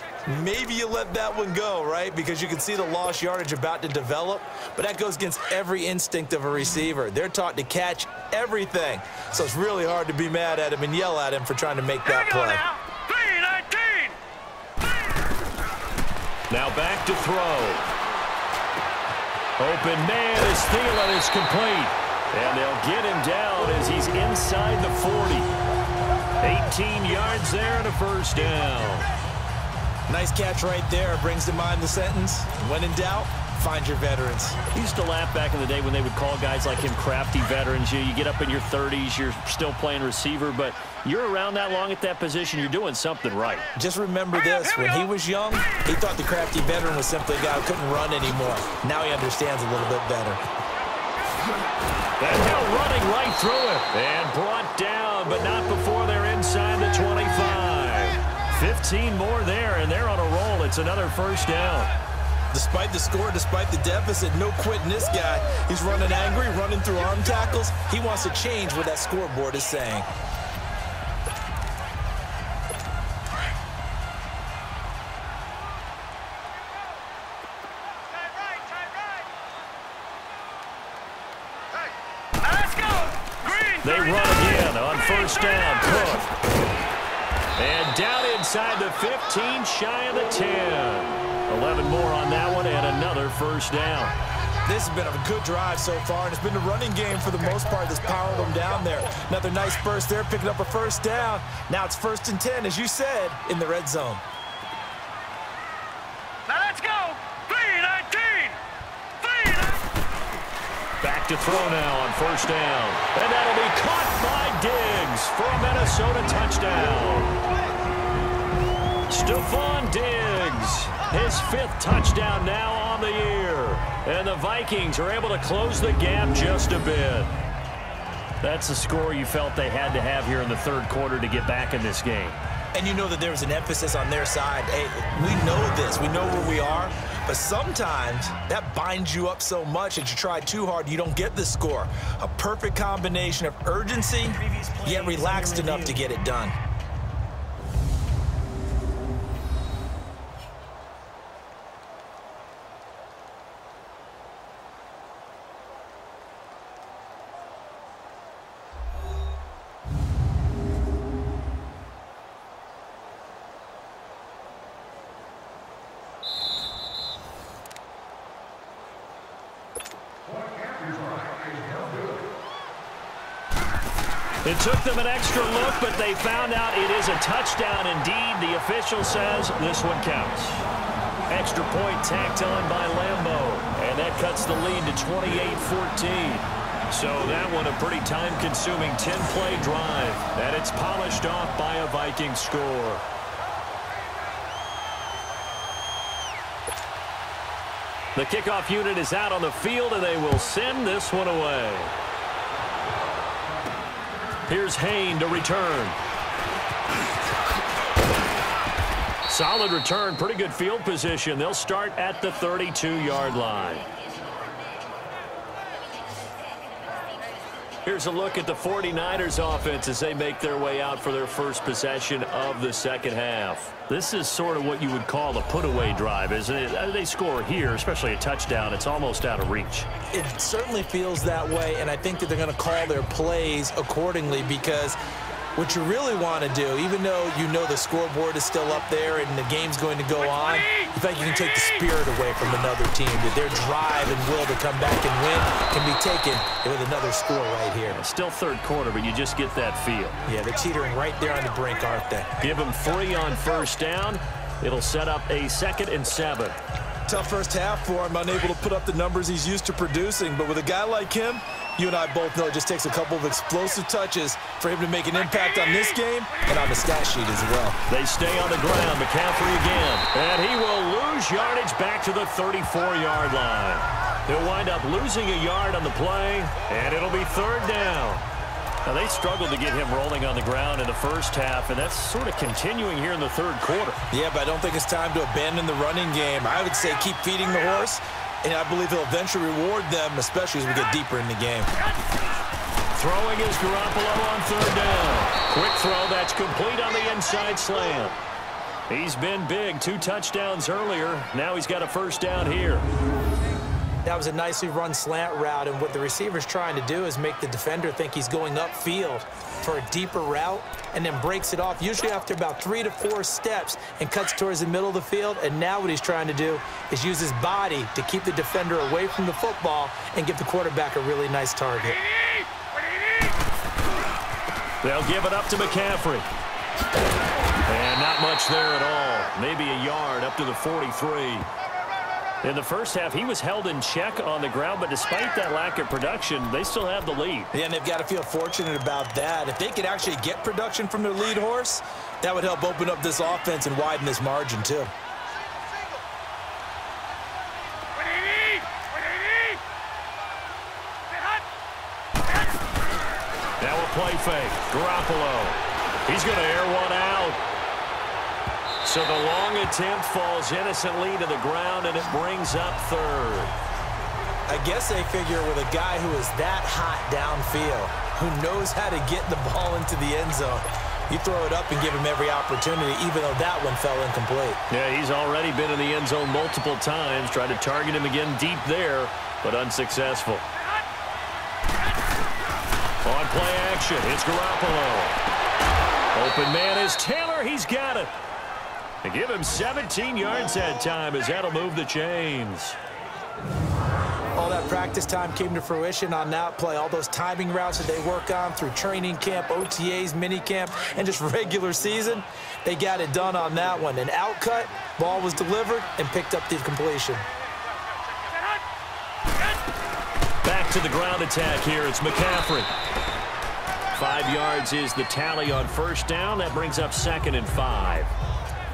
Maybe you let that one go, right? Because you can see the lost yardage about to develop. But that goes against every instinct of a receiver. They're taught to catch everything. So it's really hard to be mad at him and yell at him for trying to make that play. Now. 3-19. Now back to throw. Open man is Thielen is complete. And they'll get him down as he's inside the 40. 18 yards there and a first down. Nice catch right there. Brings to mind the sentence, when in doubt, find your veterans. I used to laugh back in the day when they would call guys like him crafty veterans. You get up in your 30s, you're still playing receiver, but you're around that long at that position, you're doing something right. Just remember this, when he was young, he thought the crafty veteran was simply a guy who couldn't run anymore. Now he understands a little bit better. And now running right through it. And brought down, but not before they're inside the 25. 15 more there, and they're on a roll. It's another first down. Despite the score, despite the deficit, no quitting this guy. He's running angry, running through arm tackles. He wants to change what that scoreboard is saying. They run again on first down. Cook. And down inside the 15, shy of the 10. 11 more on that one, and another first down. This has been a good drive so far, and it's been the running game for the most part that's powered them down there. Another nice burst there, picking up a first down. Now it's 1st and 10, as you said, in the red zone. Now let's go. 3-19. Back to throw now on first down. And that'll be caught by Diggs for a Minnesota touchdown. Stephon Diggs, his 5th touchdown now on the year. And the Vikings are able to close the gap just a bit. That's the score you felt they had to have here in the 3rd quarter to get back in this game. And you know that there was an emphasis on their side. Hey, we know this. We know where we are. But sometimes that binds you up so much that you try too hard, you don't get the score. A perfect combination of urgency, yet relaxed enough to get it done. It took them an extra look, but they found out it is a touchdown indeed. The official says this one counts. Extra point tacked on by Lambeau, and that cuts the lead to 28-14. So that one a pretty time-consuming 10-play drive, and it's polished off by a Vikings score. The kickoff unit is out on the field, and they will send this one away. Here's Hain to return. Solid return, pretty good field position. They'll start at the 32-yard line. Here's a look at the 49ers offense as they make their way out for their first possession of the second half. This is sort of what you would call a put-away drive, isn't it? They score here, especially a touchdown. It's almost out of reach. It certainly feels that way, and I think that they're going to call their plays accordingly because What you really want to do, even though you know the scoreboard is still up there and the game's going to go on, you think you can take the spirit away from another team, that their drive and will to come back and win can be taken with another score right here. Still third quarter, but you just get that feel. Yeah, they're teetering right there on the brink, aren't they? Give them 3 on first down. It'll set up a 2nd and 7. Tough first half for him, unable to put up the numbers he's used to producing. But with a guy like him, you and I both know it just takes a couple of explosive touches for him to make an impact on this game and on the stat sheet as well. They stay on the ground. McCaffrey again. And he will lose yardage back to the 34-yard line. He'll wind up losing a yard on the play, and it'll be 3rd down. Now, they struggled to get him rolling on the ground in the first half, and that's sort of continuing here in the 3rd quarter. Yeah, but I don't think it's time to abandon the running game. I would say keep feeding the horse, and I believe he'll eventually reward them, especially as we get deeper in the game. Throwing is Garoppolo on 3rd down. Quick throw, that's complete on the inside slant. He's been big, 2 touchdowns earlier. Now he's got a 1st down here. That was a nicely run slant route, and what the receiver's trying to do is make the defender think he's going upfield for a deeper route and then breaks it off, usually after about 3 to 4 steps, and cuts towards the middle of the field. And now what he's trying to do is use his body to keep the defender away from the football and give the quarterback a really nice target. They'll give it up to McCaffrey. And not much there at all. Maybe a yard up to the 43. In the first half, he was held in check on the ground, but despite that lack of production, they still have the lead. Yeah, and they've got to feel fortunate about that. If they could actually get production from their lead horse, that would help open up this offense and widen this margin, too. Now a play fake. Garoppolo. He's going to air one out. So the long attempt falls innocently to the ground, and it brings up 3rd. I guess they figure with a guy who is that hot downfield, who knows how to get the ball into the end zone, you throw it up and give him every opportunity, even though that one fell incomplete. Yeah, he's already been in the end zone multiple times. Tried to target him again deep there, but unsuccessful. On play action, it's Garoppolo. Open man is Taylor. He's got it. And give him 17 yards that time, as that'll move the chains. All that practice time came to fruition on that play. All those timing routes that they work on through training camp, OTAs, mini camp, and just regular season, they got it done on that one. An outcut, ball was delivered, and picked up the completion. Back to the ground attack here. It's McCaffrey. 5 yards is the tally on first down. That brings up 2nd and 5.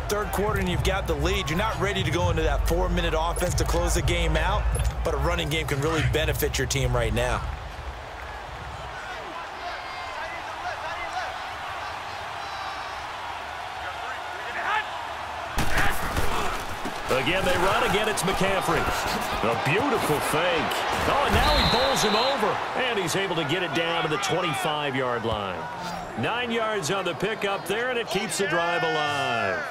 3rd quarter and you've got the lead. You're not ready to go into that 4-minute offense to close the game out, but a running game can really benefit your team right now. Again, they run. Again, it's McCaffrey. A beautiful fake. Oh, and now he bowls him over, and he's able to get it down to the 25-yard line. 9 yards on the pickup there, and it keeps the drive alive.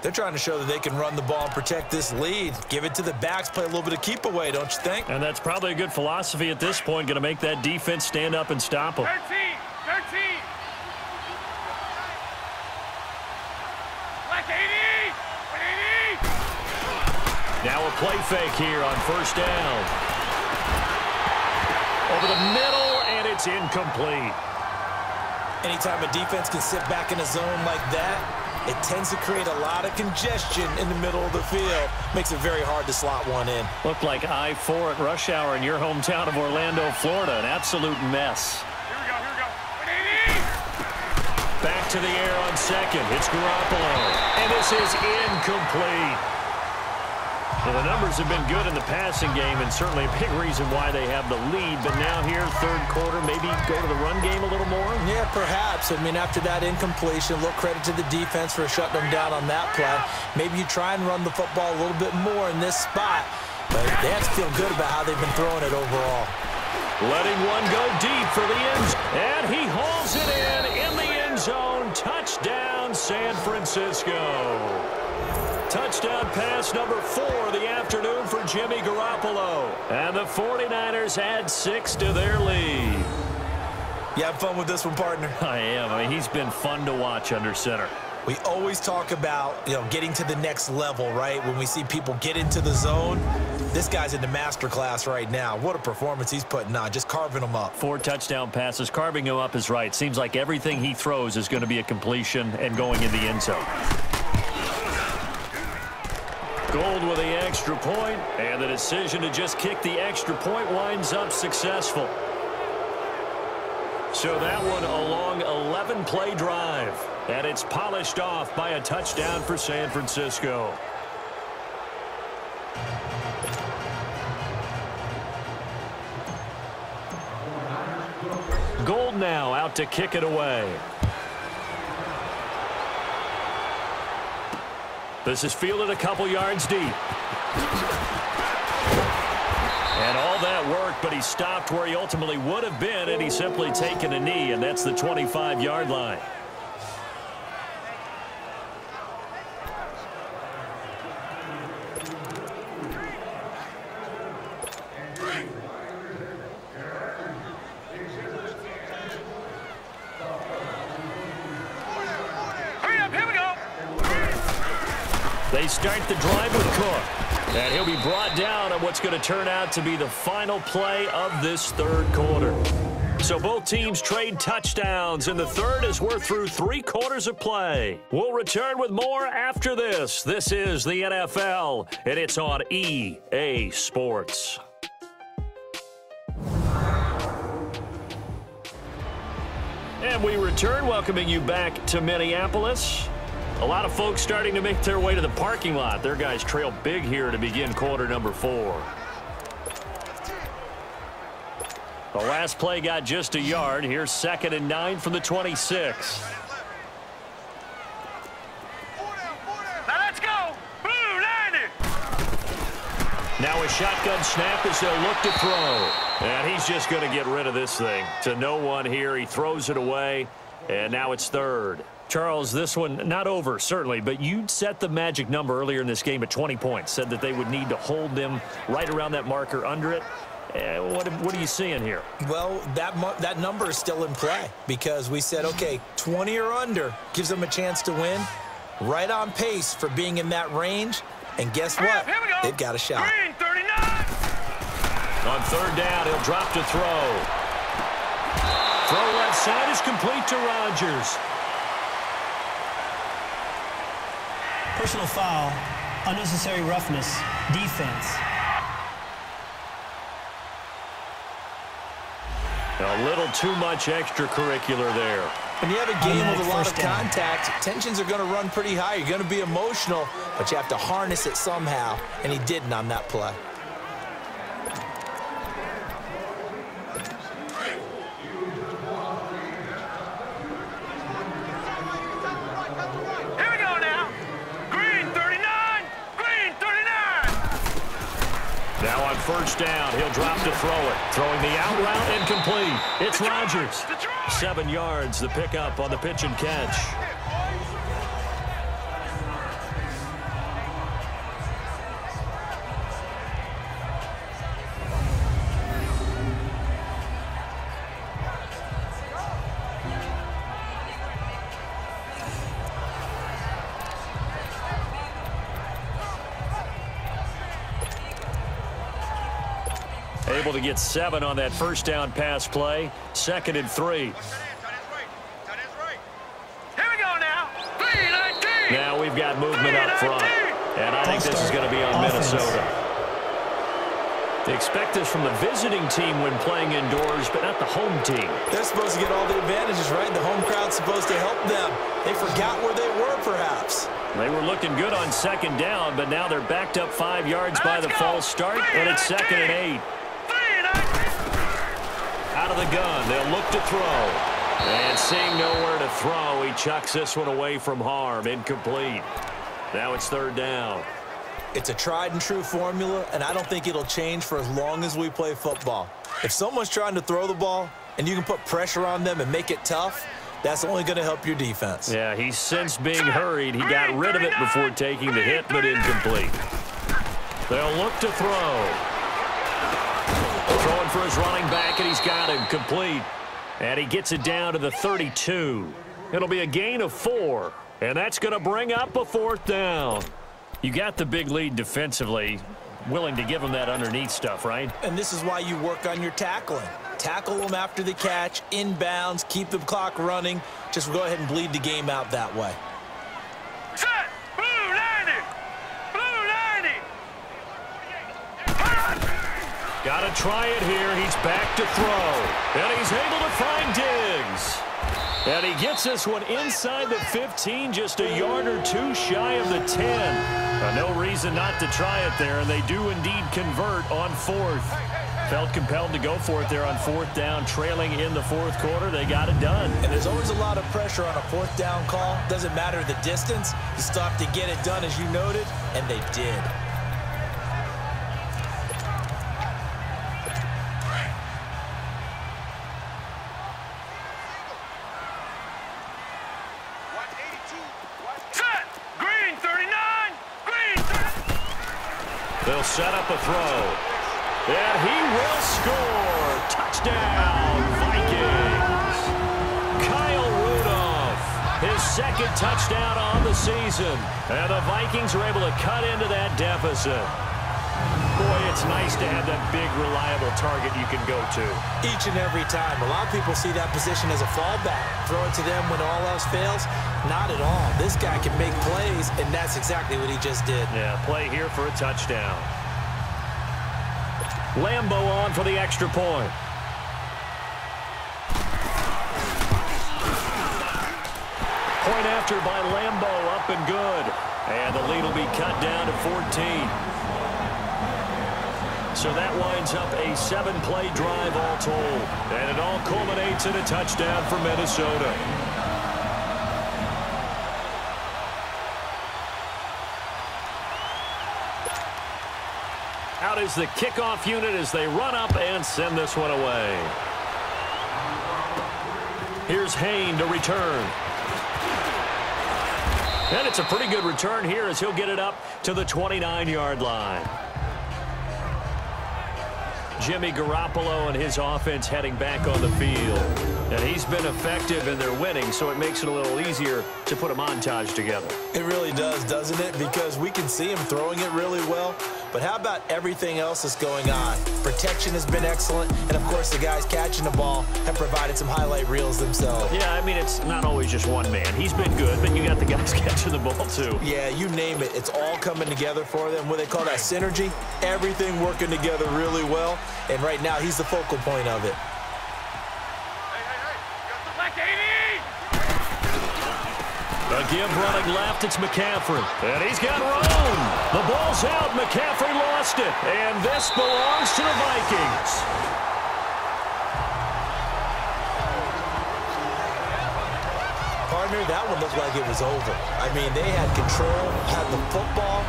They're trying to show that they can run the ball and protect this lead. Give it to the backs, play a little bit of keep away, don't you think? And that's probably a good philosophy at this point, going to make that defense stand up and stop them. 13. Like 80. Now a play fake here on first down. Over the middle, and it's incomplete. Anytime a defense can sit back in a zone like that, it tends to create a lot of congestion in the middle of the field. Makes it very hard to slot one in. Looked like I-4 at rush hour in your hometown of Orlando, Florida. An absolute mess. Here we go. Back to the air on 2nd. It's Garoppolo. And this is incomplete. Well, the numbers have been good in the passing game, and certainly a big reason why they have the lead. But now here, 3rd quarter, maybe go to the run game a little more? Yeah, perhaps. I mean, after that incompletion, a little credit to the defense for shutting them down on that play. Maybe you try and run the football a little bit more in this spot. But they have to feel good about how they've been throwing it overall. Letting one go deep for the end zone. And he hauls it in the end zone. Touchdown, San Francisco. Touchdown pass number 4 of the afternoon for Jimmy Garoppolo. And the 49ers add 6 to their lead. You have fun with this one, partner? I am. I mean, he's been fun to watch under center. We always talk about, getting to the next level, right? When we see people get into the zone, this guy's in the master class right now. What a performance he's putting on, just carving them up. 4 touchdown passes. Carving him up is right. Seems like everything he throws is going to be a completion and going in the end zone. Gold with the extra point, and the decision to just kick the extra point winds up successful. So that one a long 11-play drive, and it's polished off by a touchdown for San Francisco. Gold now out to kick it away. This is fielded a couple yards deep. And all that work, but he stopped where he ultimately would have been, and he's simply taken a knee, and that's the 25-yard line. They start the drive with Cook. And he'll be brought down on what's going to turn out to be the final play of this third quarter. So both teams trade touchdowns in the third as we're through 3 quarters of play. We'll return with more after this. This is the NFL, and it's on EA Sports. And we return, welcoming you back to Minneapolis. A lot of folks starting to make their way to the parking lot. Their guys trail big here to begin quarter number 4. The last play got just a yard. Here's 2nd and 9 from the 26. Now let's go. Blue 90. Now a shotgun snap as they'll look to throw. And he's just going to get rid of this thing. To no one here. He throws it away. And now it's 3rd. Charles, this one not over, certainly, but you set the magic number earlier in this game at 20 points. Said that they would need to hold them right around that marker under it. What are you seeing here? Well, that number is still in play because we said, okay, 20 or under gives them a chance to win. Right on pace for being in that range. And guess what? They've got a shot. Green 39. On 3rd down, he'll drop to throw. Throw left side is complete to Rodgers. Personal foul, unnecessary roughness, defense. A little too much extracurricular there. When you have a game with a lot of contact, tensions are going to run pretty high. You're going to be emotional, but you have to harness it somehow, and he didn't on that play. Here we go now. Green 39. Green 39. Now on 1st down, he'll drop to throw it. Throwing the out route incomplete. It's Rodgers. 7 yards, the pickup on the pitch and catch. Able to get 7 on that 1st down pass play. 2nd and 3. Here we go now. Green 19. Now we've got movement up front. And I think this is going to be on Minnesota. They expect this from the visiting team when playing indoors, but not the home team. They're supposed to get all the advantages, right? The home crowd's supposed to help them. They forgot where they were, perhaps. They were looking good on 2nd down, but now they're backed up 5 yards by the false start, and it's 2nd and 8. Out of the gun, they'll look to throw. And seeing nowhere to throw, he chucks this one away from harm. Incomplete. Now it's 3rd down. It's a tried-and-true formula, and I don't think it'll change for as long as we play football. If someone's trying to throw the ball and you can put pressure on them and make it tough, that's only going to help your defense. Yeah, he's since being hurried. He got rid of it before taking the hit, but incomplete. They'll look to throw. Throwing for his running back, and he's got him complete. And he gets it down to the 32. It'll be a gain of 4. And that's going to bring up a 4th down. You got the big lead defensively. Willing to give them that underneath stuff, right? And this is why you work on your tackling. Tackle them after the catch, inbounds, keep the clock running. Just go ahead and bleed the game out that way. Set! Blue 90! Blue 90! Got to try it here. He's back to throw. And he's able to find Diggs. And he gets this one inside the 15, just a yard or 2 shy of the 10. No reason not to try it there, and they do indeed convert on 4th. Felt compelled to go for it there on 4th down, trailing in the 4th quarter. They got it done. And there's always a lot of pressure on a 4th down call. Doesn't matter the distance. You still have to get it done, as you noted, and they did. They'll set up a throw. And he will score. Touchdown, Vikings. Kyle Rudolph, his 2nd touchdown on the season. And the Vikings are able to cut into that deficit. Boy, it's nice to have that big, reliable target you can go to. Each and every time. A lot of people see that position as a fallback. Throw it to them when all else fails. Not at all. This guy can make plays, and that's exactly what he just did. Yeah, play here for a touchdown. Lambo on for the extra point. Point after by Lambo, up and good. And the lead will be cut down to 14. So that winds up a 7-play drive all told. And it all culminates in a touchdown for Minnesota. Out is the kickoff unit as they run up and send this one away. Here's Hayne to return. And it's a pretty good return here as he'll get it up to the 29-yard line. Jimmy Garoppolo and his offense heading back on the field. And he's been effective and they're winning, so it makes it a little easier to put a montage together. It really does, doesn't it? Because we can see him throwing it really well. But how about everything else that's going on? Protection has been excellent, and of course the guys catching the ball have provided some highlight reels themselves. Yeah, I mean, it's not always just one man. He's been good, but you got the guys catching the ball too. Yeah, you name it. It's all coming together for them. What they call that synergy, everything working together really well. And right now, he's the focal point of it. A give running left, it's McCaffrey. And he's got room. The ball's out. McCaffrey lost it. And this belongs to the Vikings. Partner, that one looked like it was over. I mean, they had control, had the football,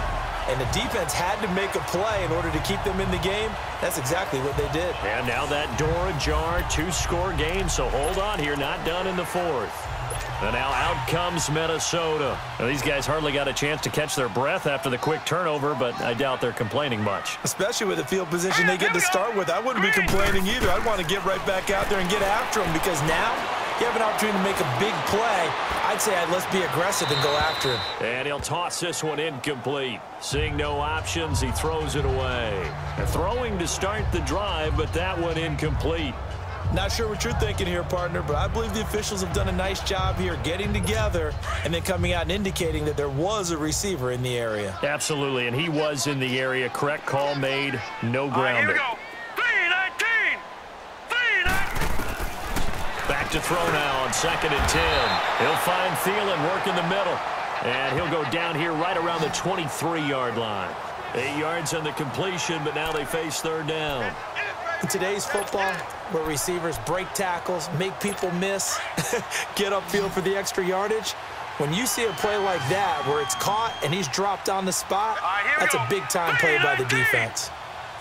and the defense had to make a play in order to keep them in the game. That's exactly what they did. And now that door ajar, 2-score game, so hold on here, not done in the 4th. And now out comes Minnesota. Now, these guys hardly got a chance to catch their breath after the quick turnover, but I doubt they're complaining much. Especially with the field position they get to start with. I wouldn't be complaining either. I'd want to get right back out there and get after them because now you have an opportunity to make a big play. I'd say let's be aggressive and go after him. And he'll toss this one incomplete. Seeing no options, he throws it away. And throwing to start the drive, but that one incomplete. Not sure what you're thinking here, partner, but I believe the officials have done a nice job here getting together and then coming out and indicating that there was a receiver in the area. Absolutely, and he was in the area. Correct call made, no grounding. Here we go. 3-19. 3-19. Back to throw now on 2nd and 10. He'll find Thielen work in the middle. And he'll go down here right around the 23-yard line. 8 yards on the completion, but now they face 3rd down. In today's football, where receivers break tackles, make people miss, get upfield for the extra yardage, when you see a play like that where it's caught and he's dropped on the spot, that's a big-time play by the defense.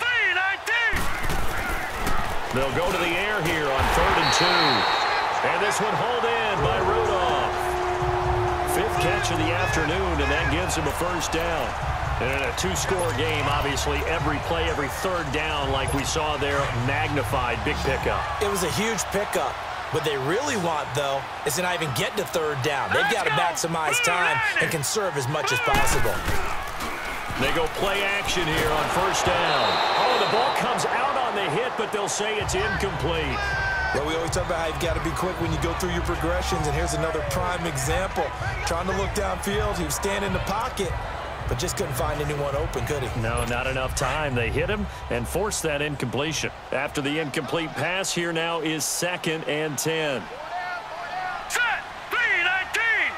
3-19. They'll go to the air here on 3rd and 2. And this one hauled in by Rudolph. 5th catch of the afternoon, and that gives him a 1st down. And in a 2-score game, obviously, every play, every 3rd down, like we saw there, magnified, big pickup. It was a huge pickup. What they really want, though, is to not even get to third down. They've got to maximize time and conserve as much as possible. They go play action here on first down. Oh, the ball comes out on the hit, but they'll say it's incomplete. Well, we always talk about how you've got to be quick when you go through your progressions, and here's another prime example. Trying to look downfield, he was standing in the pocket, but just couldn't find anyone open, could he? No, not enough time. They hit him and forced that incompletion. After the incomplete pass, here now is 2nd and 10. Set, 3-19.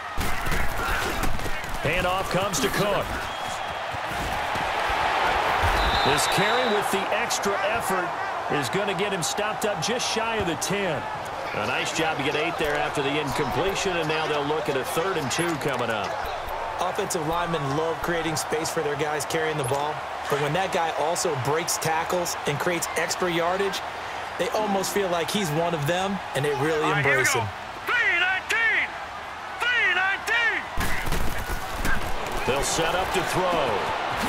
Handoff comes to Cook. This carry with the extra effort is going to get him stopped up just shy of the 10. A nice job to get 8 there after the incompletion, and now they'll look at a 3rd and 2 coming up. Offensive linemen love creating space for their guys carrying the ball, but when that guy also breaks tackles and creates extra yardage, they almost feel like he's one of them, and they really embrace him. 3-19. 3-19. They'll set up to throw.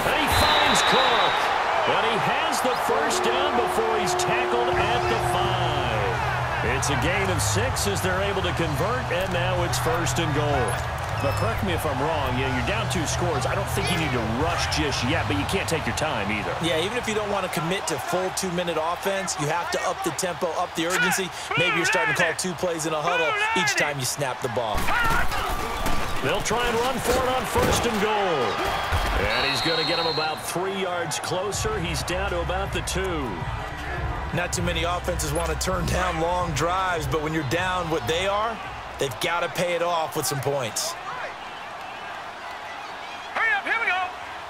And he finds Cook. But he has the first down before he's tackled at the 5. It's a gain of 6 as they're able to convert, and now it's 1st and goal. But correct me if I'm wrong, you're down 2 scores. I don't think you need to rush just yet, but you can't take your time either. Yeah, even if you don't want to commit to full 2-minute offense, you have to up the tempo, up the urgency. Maybe you're starting to call 2 plays in a huddle each time you snap the ball. They'll try and run for it on 1st and goal. And he's going to get him about 3 yards closer. He's down to about the 2. Not too many offenses want to turn down long drives, but when you're down what they are, they've got to pay it off with some points. Hurry up, here we go.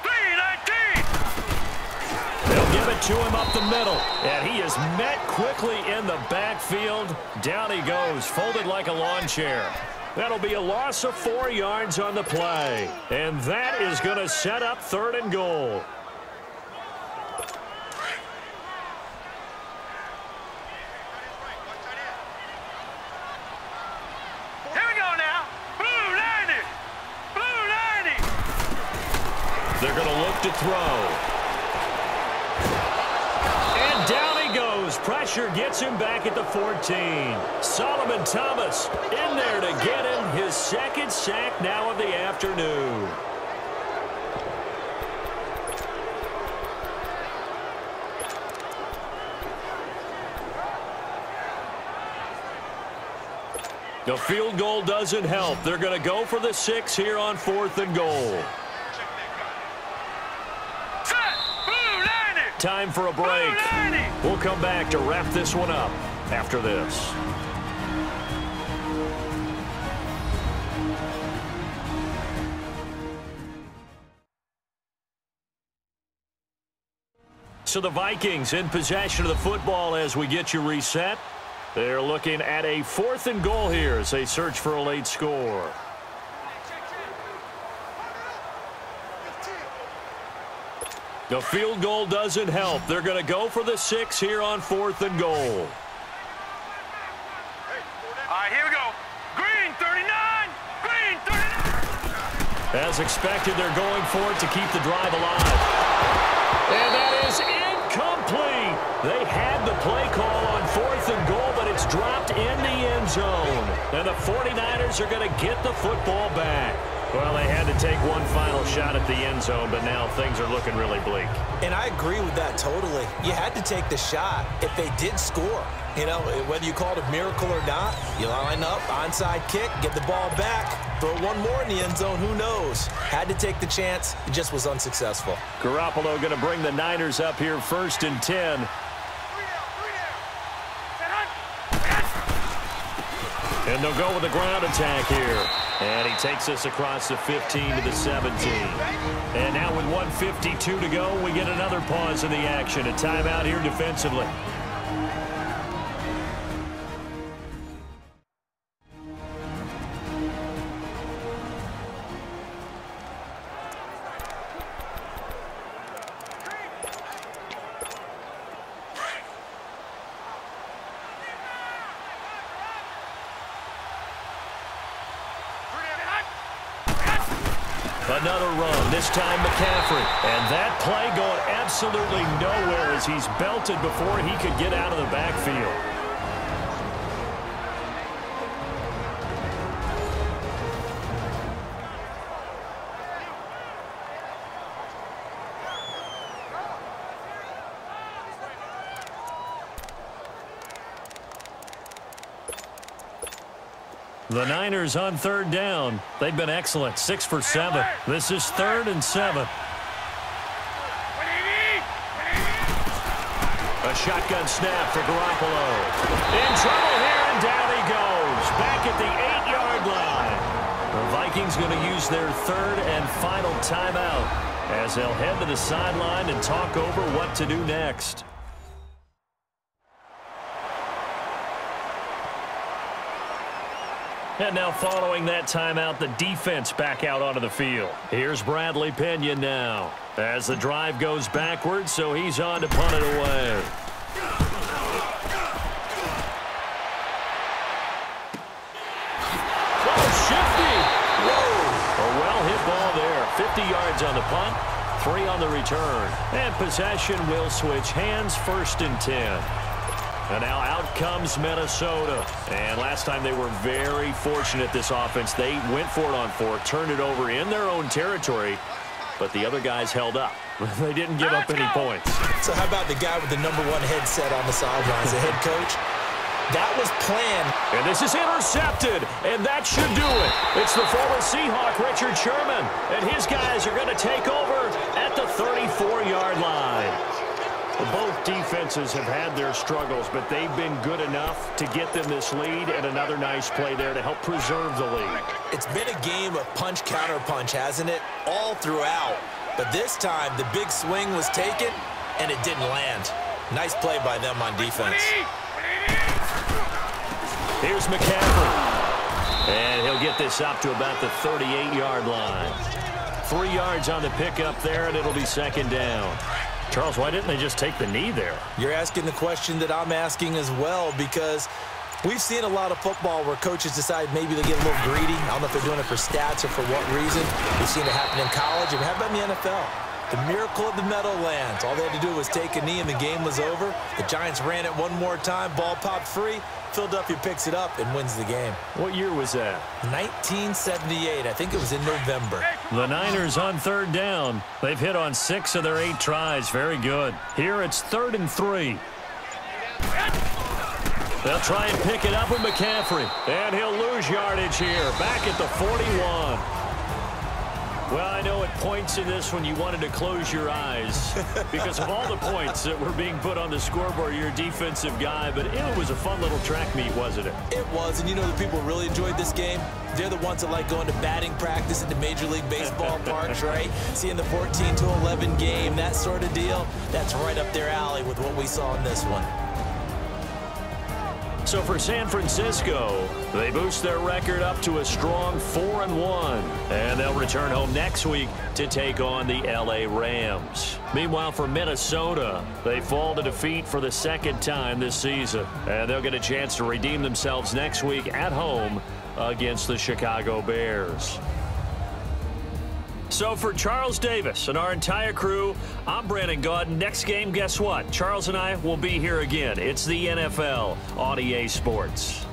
3-19. They'll give it to him up the middle. And he is met quickly in the backfield. Down he goes, folded like a lawn chair. That'll be a loss of 4 yards on the play. And that is going to set up 3rd and goal. Here we go now. Blue 90. Blue 90. They're going to look to throw. And down he goes. Pressure gets him back at the 14. Solomon Thomas in there to get him his 2nd sack now of the afternoon. The field goal doesn't help. They're going to go for the 6 here on 4th and goal. Set, blue 90. Time for a break. We'll come back to wrap this one up after this. So the Vikings in possession of the football as we get you reset. They're looking at a 4th and goal here as they search for a late score. The field goal doesn't help. They're going to go for the 6 here on 4th and goal. All right, here we go. Green 39. Green 39. As expected, they're going for it to keep the drive alive. And that is incomplete. They had the play call on 4th and goal, but it's dropped in the end zone. And the 49ers are going to get the football back. Well, they had to take one final shot at the end zone, but now things are looking really bleak. And I agree with that totally. You had to take the shot if they did score. You know, whether you call it a miracle or not, you line up, onside kick, get the ball back, throw one more in the end zone, who knows? Had to take the chance, it just was unsuccessful. Garoppolo going to bring the Niners up here 1st and 10. And they'll go with the ground attack here. And he takes us across the 15 to the 17. And now with 1:52 to go, we get another pause in the action. A timeout here defensively. Another run, this time McCaffrey. And that play going absolutely nowhere as he's belted before he could get out of the backfield. The Niners on third down. They've been excellent, 6 for 7. This is 3rd and 7. A shotgun snap for Garoppolo. In trouble here, and down he goes. Back at the 8-yard line. The Vikings going to use their 3rd and final timeout as they'll head to the sideline and talk over what to do next. And now following that timeout, the defense back out onto the field. Here's Bradley Pinion now as the drive goes backwards, so he's on to punt it away. Oh, shifty. Whoa. A well-hit ball there. 50 yards on the punt, 3 on the return. And possession will switch hands, 1st and 10. And now out comes Minnesota. And last time they were very fortunate, this offense. They went for it on 4, turned it over in their own territory, but the other guys held up. They didn't give up any points. So how about the guy with the #1 headset on the sidelines, the head coach? That was planned. And this is intercepted, and that should do it. It's the former Seahawk, Richard Sherman, and his guys are going to take over at the 34-yard line. Both defenses have had their struggles, but they've been good enough to get them this lead, and another nice play there to help preserve the lead. It's been a game of punch-counter-punch, hasn't it? All throughout. But this time, the big swing was taken, and it didn't land. Nice play by them on defense. Here's McCaffrey. And he'll get this up to about the 38-yard line. 3 yards on the pickup there, and it'll be 2nd down. Charles, why didn't they just take the knee there? You're asking the question that I'm asking as well, because we've seen a lot of football where coaches decide maybe they get a little greedy. I don't know if they're doing it for stats or for what reason. We've seen it happen in college. And how about in the NFL? The miracle of the Meadowlands. All they had to do was take a knee and the game was over. The Giants ran it one more time. Ball popped free. Philadelphia picks it up and wins the game. What year was that? 1978. I think it was in November. The Niners on 3rd down. They've hit on 6 of their 8 tries. Very good. Here it's 3rd and 3. They'll try and pick it up with McCaffrey. And he'll lose yardage here. Back at the 41. Well, I know at points in this one you wanted to close your eyes because of all the points that were being put on the scoreboard. You're a defensive guy, but it was a fun little track meet, wasn't it? It was, and you know the people really enjoyed this game? They're the ones that like going to batting practice at the Major League Baseball parks, right? Seeing the 14-11 game, that sort of deal, that's right up their alley with what we saw in this one. So for San Francisco, they boost their record up to a strong 4-1. And they'll return home next week to take on the LA Rams. Meanwhile, for Minnesota, they fall to defeat for the 2nd time this season. And they'll get a chance to redeem themselves next week at home against the Chicago Bears. So for Charles Davis and our entire crew, I'm Brandon Gaudin. Next game, guess what? Charles and I will be here again. It's the NFL on EA Sports.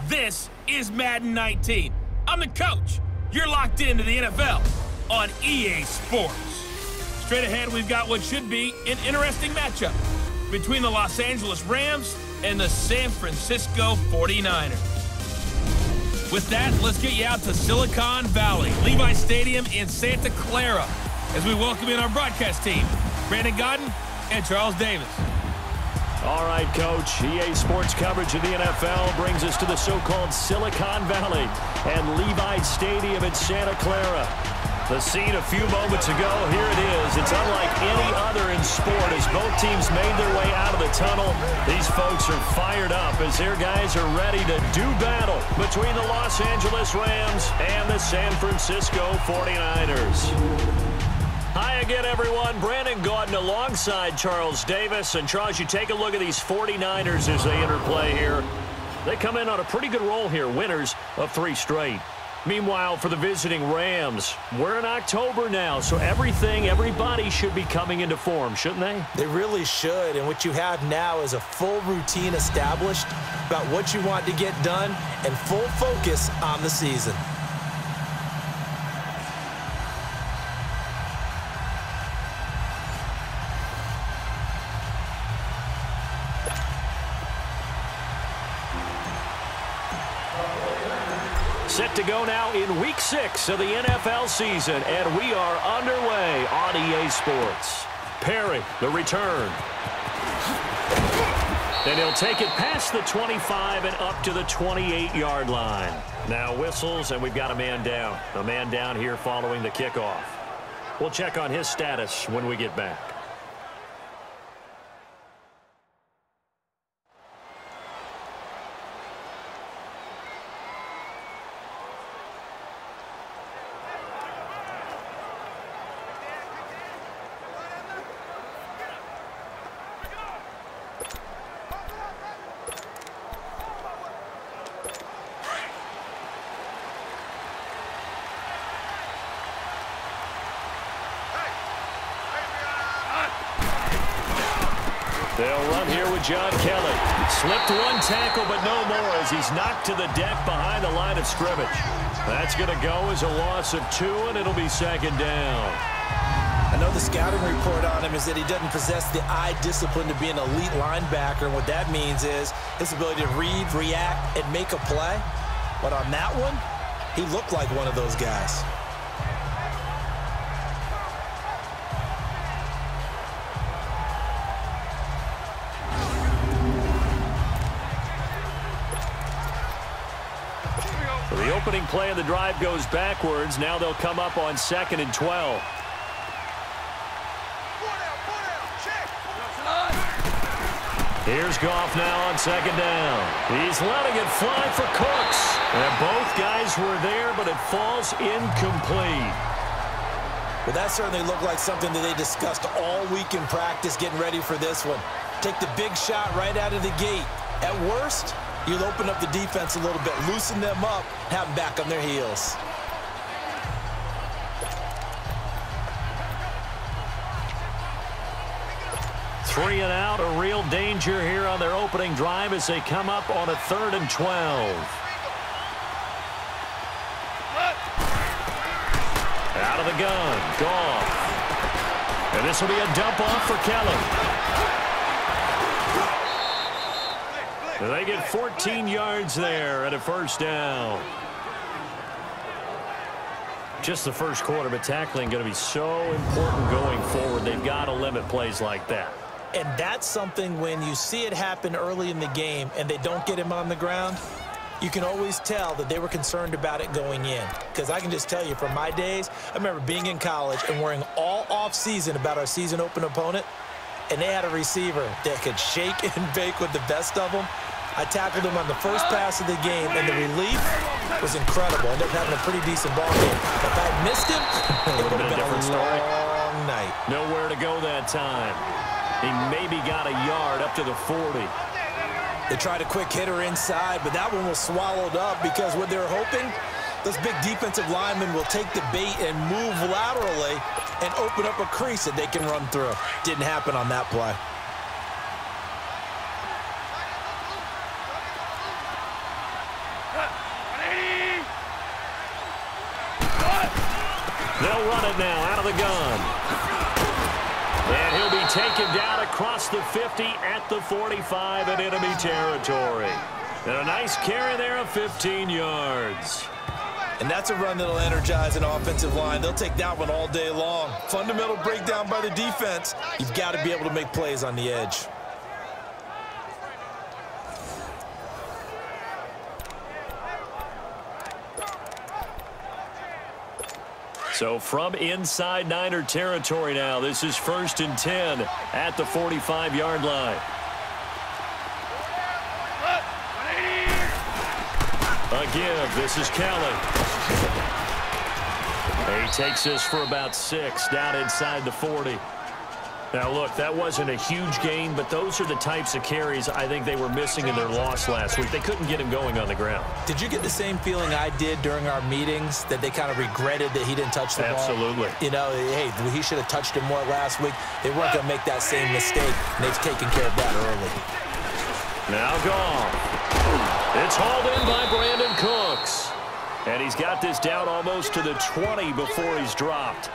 This is Madden 19. I'm the coach. You're locked into the NFL on EA Sports. Straight ahead, we've got what should be an interesting matchup between the Los Angeles Rams and the San Francisco 49ers. With that, let's get you out to Silicon Valley, Levi Stadium in Santa Clara, as we welcome in our broadcast team, Brandon Godden and Charles Davis. All right, Coach. EA Sports coverage of the NFL brings us to the so-called Silicon Valley and Levi Stadium in Santa Clara. The scene a few moments ago, here it is. It's unlike any other in sport as both teams made their way out of the tunnel. These folks are fired up as their guys are ready to do battle between the Los Angeles Rams and the San Francisco 49ers. Hi again, everyone. Brandon Gaudin alongside Charles Davis. And, Charles, you take a look at these 49ers as they interplay here. They come in on a pretty good roll here, winners of 3 straight. Meanwhile, for the visiting Rams, we're in October now, so everybody should be coming into form, shouldn't they? They really should, and what you have now is a full routine established about what you want to get done and full focus on the season. Set to go now in Week 6 of the NFL season, and we are underway on EA Sports. Perry, the return. And he'll take it past the 25 and up to the 28-yard line. Now whistles, and we've got a man down. A man down here following the kickoff. We'll check on his status when we get back. They'll run here with John Kelly. Slipped one tackle, but no more as he's knocked to the deck behind the line of scrimmage. That's going to go as a loss of 2, and it'll be second down. I know the scouting report on him is that he doesn't possess the eye discipline to be an elite linebacker. And what that means is his ability to read, react, and make a play. But on that one, he looked like one of those guys. opening play of the drive goes backwards. Now they'll come up on 2nd and 12. Here's Goff now on 2nd down. He's letting it fly for Cooks. And both guys were there, but it falls incomplete. Well, that certainly looked like something that they discussed all week in practice getting ready for this one. Take the big shot right out of the gate. At worst, you'll open up the defense a little bit, loosen them up, have them back on their heels. Three and out, a real danger here on their opening drive as they come up on a 3rd and 12. Out of the gun, Goff. And this will be a dump off for Kelly. They get 14 yards there and a 1st down. Just the first quarter, but tackling going to be so important going forward. They've got to limit plays like that. And that's something when you see it happen early in the game and they don't get him on the ground, you can always tell that they were concerned about it going in. Because I can just tell you from my days, I remember being in college and worrying all off-season about our season open opponent, and they had a receiver that could shake and bake with the best of them. I tackled him on the first pass of the game, and the relief was incredible. Ended up having a pretty decent ball game. If I missed him, it would have been a long night. Nowhere to go that time. He maybe got a yard up to the 40. They tried a quick hitter inside, but that one was swallowed up because what they're hoping, those big defensive linemen will take the bait and move laterally and open up a crease that they can run through. Didn't happen on that play. They'll run it now out of the gun. And he'll be taken down across the 50 at the 45 in enemy territory. And a nice carry there of 15 yards. And that's a run that'll energize an offensive line. They'll take that one all day long. Fundamental breakdown by the defense. You've got to be able to make plays on the edge. So from inside Niner territory now, this is 1st and 10 at the 45-yard line. A give. This is Kelly. He takes this for about 6 down inside the 40. Now, look, that wasn't a huge gain, but those are the types of carries I think they were missing in their loss last week. They couldn't get him going on the ground. Did you get the same feeling I did during our meetings, that they kind of regretted that he didn't touch the ball? Absolutely. You know, hey, he should have touched him more last week. They weren't going to make that same mistake, and they've taken care of that early. Now gone. It's hauled in by Brandon Cooks. And he's got this down almost to the 20 before he's dropped.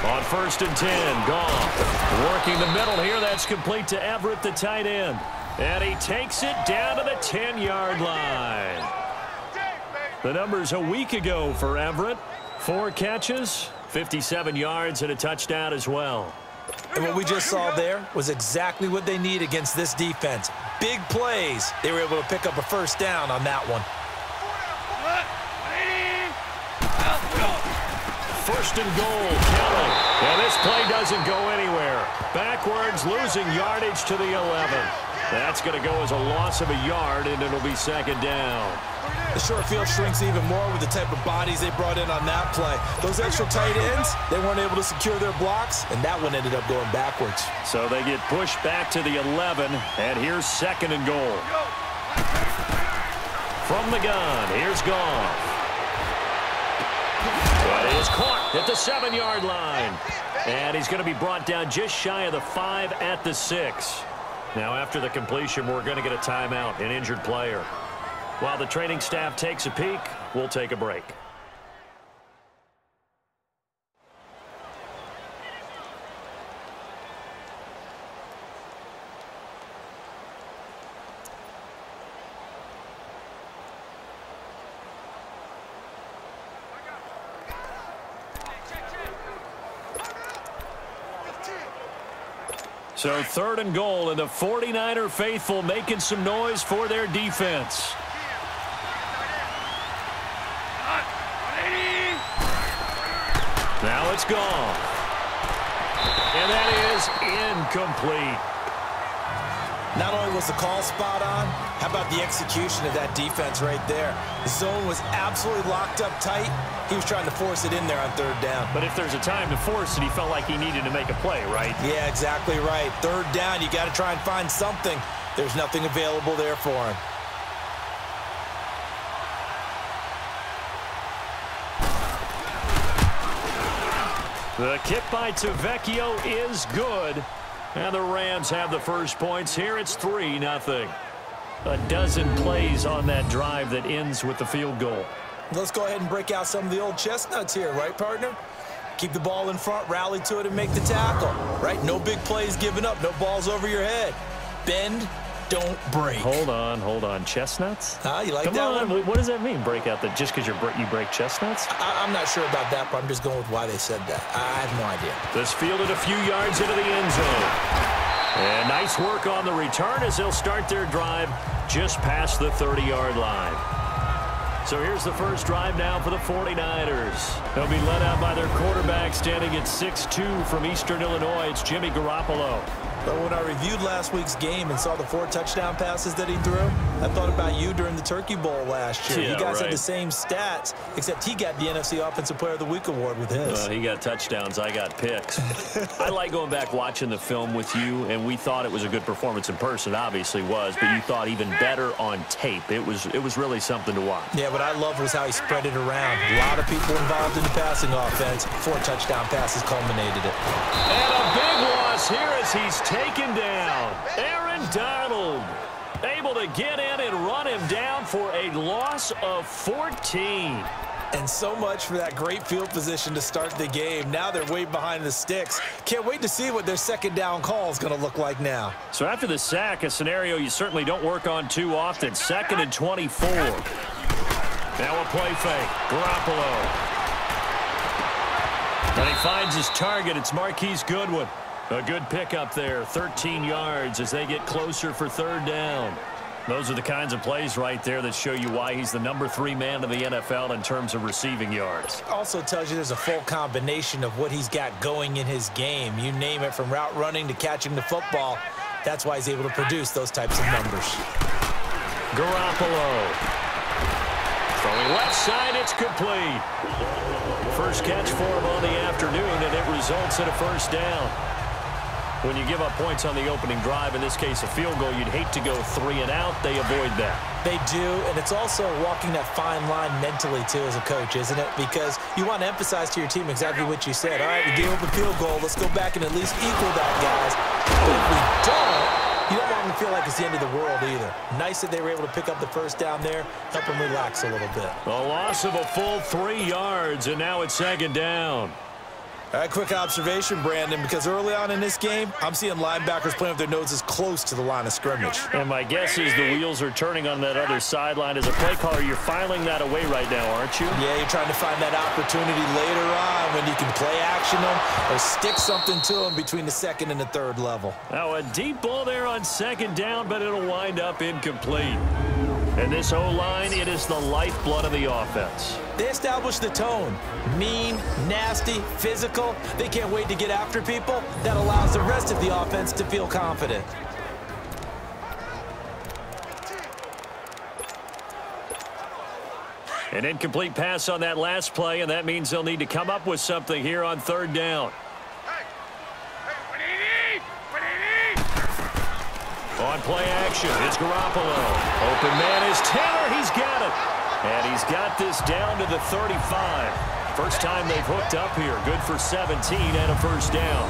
On 1st and 10, Goff working the middle here. That's complete to Everett, the tight end. And he takes it down to the 10-yard line. The numbers a week ago for Everett. 4 catches, 57 yards, and a touchdown as well. And what we just saw there was exactly what they need against this defense. Big plays. They were able to pick up a 1st down on that one. 1st and goal, Kelly. And this play doesn't go anywhere. Backwards, losing yardage to the 11. That's going to go as a loss of a yard, and it'll be 2nd down. The short field shrinks even more with the type of bodies they brought in on that play. Those extra tight ends, they weren't able to secure their blocks, and that one ended up going backwards. So they get pushed back to the 11, and here's 2nd and goal. From the gun, here's Goff. But it is caught at the 7-yard line. And he's going to be brought down just shy of the 5 at the 6. Now, after the completion, we're going to get a timeout, an injured player. While the training staff takes a peek, we'll take a break. So 3rd and goal, and the 49er faithful making some noise for their defense. Now it's gone. And that is incomplete. Not only was the call spot on, how about the execution of that defense right there? The zone was absolutely locked up tight. He was trying to force it in there on 3rd down. But if there's a time to force it, he felt like he needed to make a play, right? Yeah, exactly right. 3rd down, you got to try and find something. There's nothing available there for him. The kick by Tavecchio is good. And the Rams have the first points here. It's 3-0. A dozen plays on that drive that ends with the field goal. Let's go ahead and break out some of the old chestnuts here, right, partner? Keep the ball in front, rally to it, and make the tackle, right? No big plays given up, no balls over your head. Bend, don't break. Hold on. Chestnuts? You like Come that on. one? What does that mean, break out? Just because you break chestnuts? I'm not sure about that, but I'm just going with why they said that. I have no idea. This fielded a few yards into the end zone. And nice work on the return as they'll start their drive just past the 30-yard line. So here's the first drive now for the 49ers. They'll be led out by their quarterback standing at 6'2" from Eastern Illinois. It's Jimmy Garoppolo. But when I reviewed last week's game and saw the 4 touchdown passes that he threw, I thought about you during the Turkey Bowl last year. Yeah, you guys right. had the same stats, except he got the NFC Offensive Player of the Week award with his. He got touchdowns. I got picks. I like going back watching the film with you, and we thought it was a good performance in person. It obviously was, but you thought even better on tape. It was really something to watch. Yeah, what I loved was how he spread it around. A lot of people involved in the passing offense. 4 touchdown passes culminated it. And a big loss here as he's taken down. Aaron Donald able to get in and run him down for a loss of 14. And so much for that great field position to start the game. Now they're way behind the sticks. Can't wait to see what their 2nd down call is going to look like now. So after the sack, a scenario you certainly don't work on too often. 2nd and 24. Now a play fake. Garoppolo. And he finds his target. It's Marquise Goodwin. A good pickup there. 13 yards as they get closer for 3rd down. Those are the kinds of plays right there that show you why he's the number 3 man in the NFL in terms of receiving yards. Also tells you there's a full combination of what he's got going in his game. You name it, from route running to catching the football. That's why he's able to produce those types of numbers. Garoppolo. Throwing left side, it's complete. First catch for him on the afternoon, and it results in a 1st down. When you give up points on the opening drive, in this case a field goal, you'd hate to go 3 and out. They avoid that. They do, and it's also walking that fine line mentally, too, as a coach, isn't it? Because you want to emphasize to your team exactly what you said. All right, we gave up a field goal. Let's go back and at least equal that, guys. But if we don't, you don't want them to feel like it's the end of the world either. Nice that they were able to pick up the 1st down there, help them relax a little bit. A loss of a full 3 yards, and now it's 2nd down. All right, quick observation, Brandon, because early on in this game, I'm seeing linebackers playing with their noses close to the line of scrimmage. And my guess is the wheels are turning on that other sideline. As a play caller, you're filing that away right now, aren't you? Yeah, you're trying to find that opportunity later on when you can play action them or stick something to them between the 2nd and the 3rd level. Now a deep ball there on 2nd down, but it'll wind up incomplete. And this O-line, it is the lifeblood of the offense. They establish the tone. Mean, nasty, physical. They can't wait to get after people. That allows the rest of the offense to feel confident. An incomplete pass on that last play, and that means they'll need to come up with something here on 3rd down. On play action, it's Garoppolo. Open man is Taylor. He's got it. And he's got this down to the 35. First time they've hooked up here. Good for 17 and a 1st down.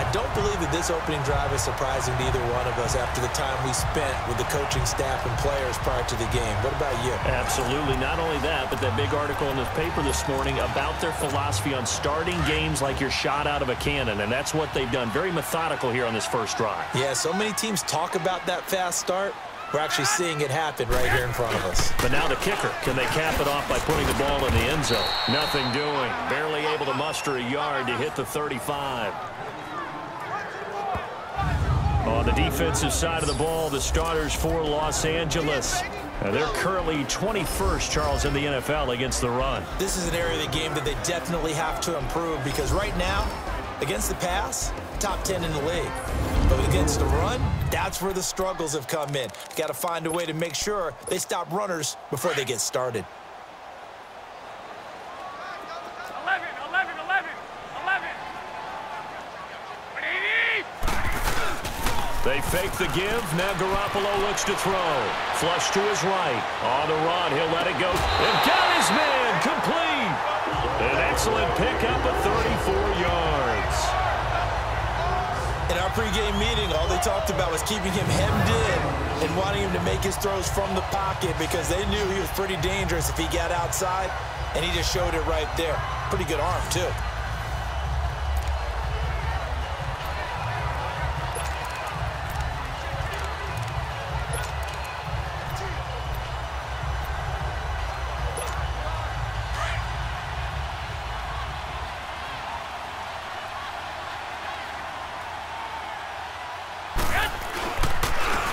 I don't believe that this opening drive is surprising to either one of us after the time we spent with the coaching staff and players prior to the game. What about you? Absolutely. Not only that, but that big article in the paper this morning about their philosophy on starting games like you're shot out of a cannon, and that's what they've done. Very methodical here on this first drive. Yeah, so many teams talk about that fast start. We're actually seeing it happen right here in front of us. But now the kicker. Can they cap it off by putting the ball in the end zone? Nothing doing. Barely able to muster a yard to hit the 35. On the defensive side of the ball, the starters for Los Angeles. They're currently 21st, Charles, in the NFL against the run. This is an area of the game that they definitely have to improve because right now, against the pass, top 10 in the league. But against the run, that's where the struggles have come in. Got to find a way to make sure they stop runners before they get started. 11. They fake the give. Now Garoppolo looks to throw. Flush to his right. On the run, he'll let it go. And got his man complete. An excellent pickup of 34 yards. In our pregame meeting, all they talked about was keeping him hemmed in and wanting him to make his throws from the pocket because they knew he was pretty dangerous if he got outside, and he just showed it right there. Pretty good arm, too.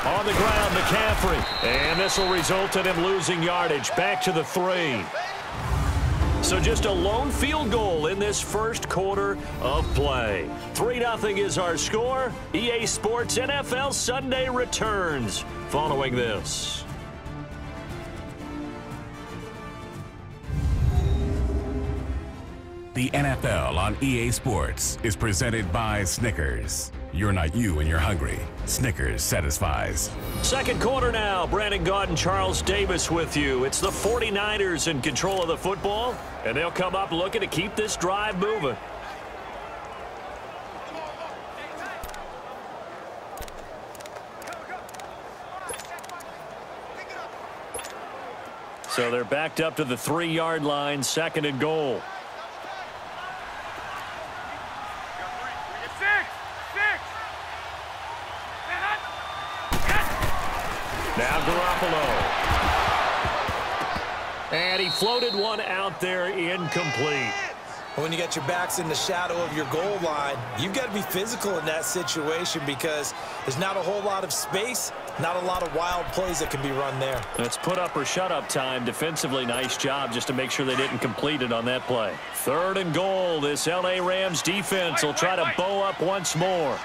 On the ground, McCaffrey. And this will result in him losing yardage. Back to the 3. So just a lone field goal in this first quarter of play. 3-0 is our score. EA Sports NFL Sunday returns following this. The NFL on EA Sports is presented by Snickers. You're not you when you're hungry. Snickers satisfies. Second quarter now. Brandon Gaud and Charles Davis with you. It's the 49ers in control of the football, and they'll come up looking to keep this drive moving. So they're backed up to the 3-yard line, 2nd and goal. Now Garoppolo. And he floated one out there, incomplete. When you got your backs in the shadow of your goal line, you've got to be physical in that situation because there's not a whole lot of space, not a lot of wild plays that can be run there. It's put up or shut up time. Defensively, nice job just to make sure they didn't complete it on that play. 3rd and goal. This LA Rams defense will try to bow up once more.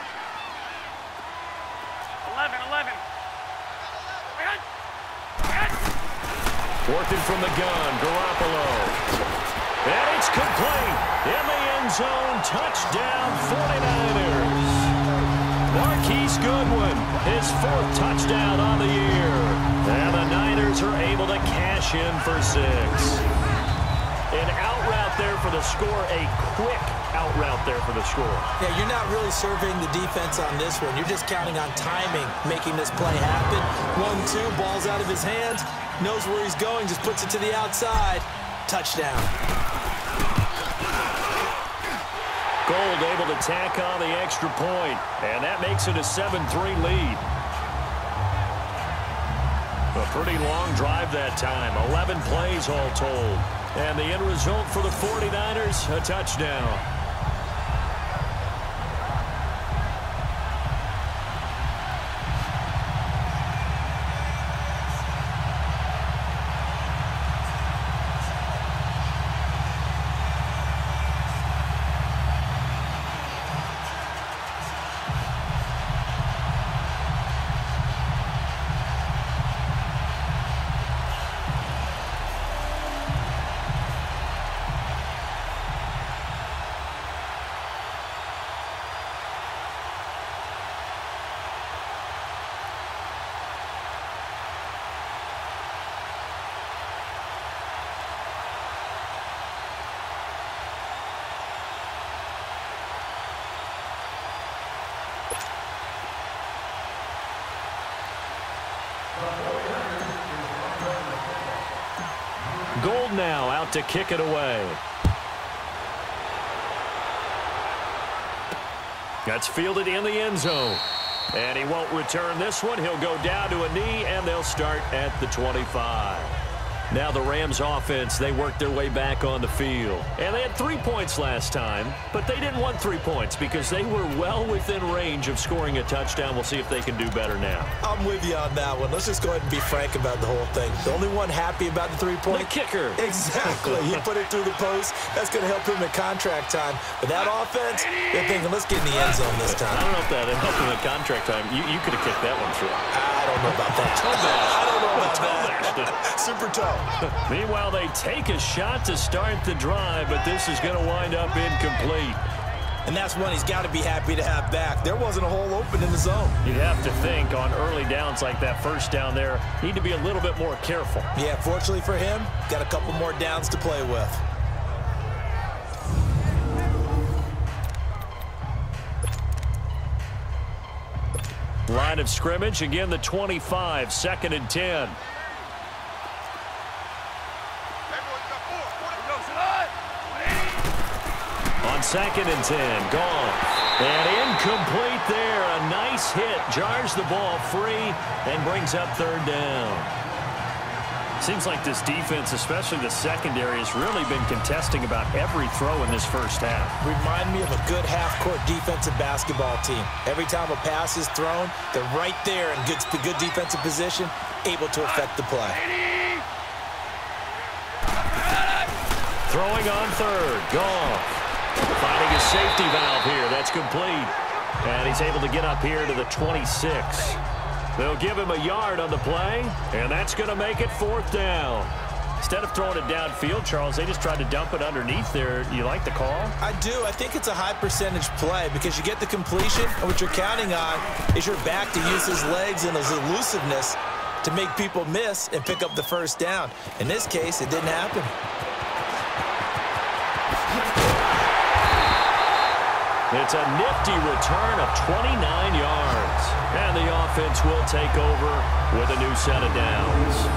11. Working from the gun, Garoppolo. And it's complete. In the end zone, touchdown 49ers. Marquise Goodwin, his 4th touchdown on the year. And the Niners are able to cash in for 6. An out route there for the score, a quick out route there for the score. Yeah, you're not really surveying the defense on this one. You're just counting on timing, making this play happen. 1-2, ball's out of his hands. Knows where he's going, just puts it to the outside. Touchdown. Gold able to tack on the extra point, and that makes it a 7-3 lead. A pretty long drive that time, 11 plays all told. And the end result for the 49ers, a touchdown. Gold now out to kick it away. That's fielded in the end zone. And he won't return this one. He'll go down to a knee, and they'll start at the 25. Now the Rams offense, they worked their way back on the field. And they had 3 points last time, but they didn't want 3 points because they were well within range of scoring a touchdown. We'll see if they can do better now. I'm with you on that one. Let's just go ahead and be frank about the whole thing. The only one happy about the 3-point? The kicker. Exactly. He put it through the post. That's going to help him at contract time. But that offense, they're thinking, let's get in the end zone this time. I don't know if that helped him at contract time. You could have kicked that one through. I don't know about that. I don't know about that. Super tough. Meanwhile, they take a shot to start the drive, but this is going to wind up incomplete. And that's one he's got to be happy to have back. There wasn't a hole open in the zone. You'd have to think on early downs like that first down there, need to be a little bit more careful. Yeah, fortunately for him, got a couple more downs to play with. Line of scrimmage, again the 25, 2nd and 10. On 2nd and 10, gone. And incomplete there. A nice hit. Jars the ball free and brings up 3rd down. Seems like this defense, especially the secondary, has really been contesting about every throw in this first half. Remind me of a good half-court defensive basketball team. Every time a pass is thrown, they're right there in good defensive position, able to affect the play. Throwing on 3rd, Goff. Finding a safety valve here. That's complete. And he's able to get up here to the 26. They'll give him a yard on the play, and that's going to make it 4th down. Instead of throwing it downfield, Charles, they just tried to dump it underneath there. You like the call? I do. I think it's a high percentage play because you get the completion, and what you're counting on is your back to use his legs and his elusiveness to make people miss and pick up the 1st down. In this case, it didn't happen. It's a nifty return of 29 yards. And the offense will take over with a new set of downs.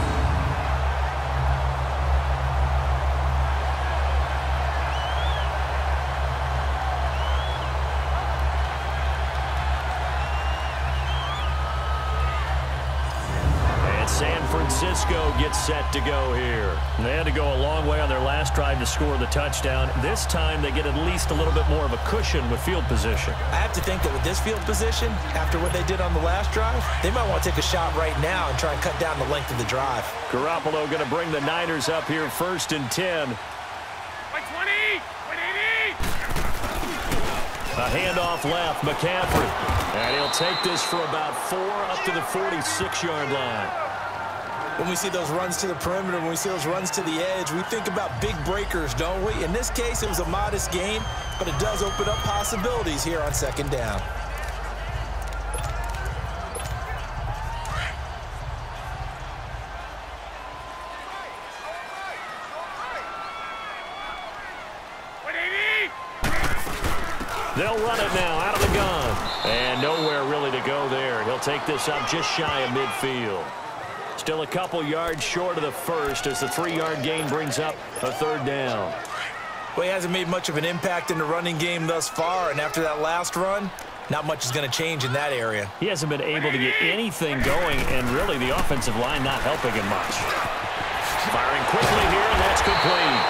San Francisco gets set to go here. They had to go a long way on their last drive to score the touchdown. This time they get at least a little bit more of a cushion with field position. I have to think that with this field position, after what they did on the last drive, they might want to take a shot right now and try and cut down the length of the drive. Garoppolo going to bring the Niners up here 1st and 10. A handoff left, McCaffrey. And he'll take this for about 4 up to the 46-yard line. When we see those runs to the perimeter, when we see those runs to the edge, we think about big breakers, don't we? In this case, it was a modest game, but it does open up possibilities here on 2nd down. They'll run it now out of the gun. And nowhere really to go there. He'll take this up just shy of midfield. Still a couple yards short of the 1st as the 3-yard gain brings up a 3rd down. Well, he hasn't made much of an impact in the running game thus far, and after that last run, not much is going to change in that area. He hasn't been able to get anything going, and really the offensive line not helping him much. Firing quickly here, and that's complete.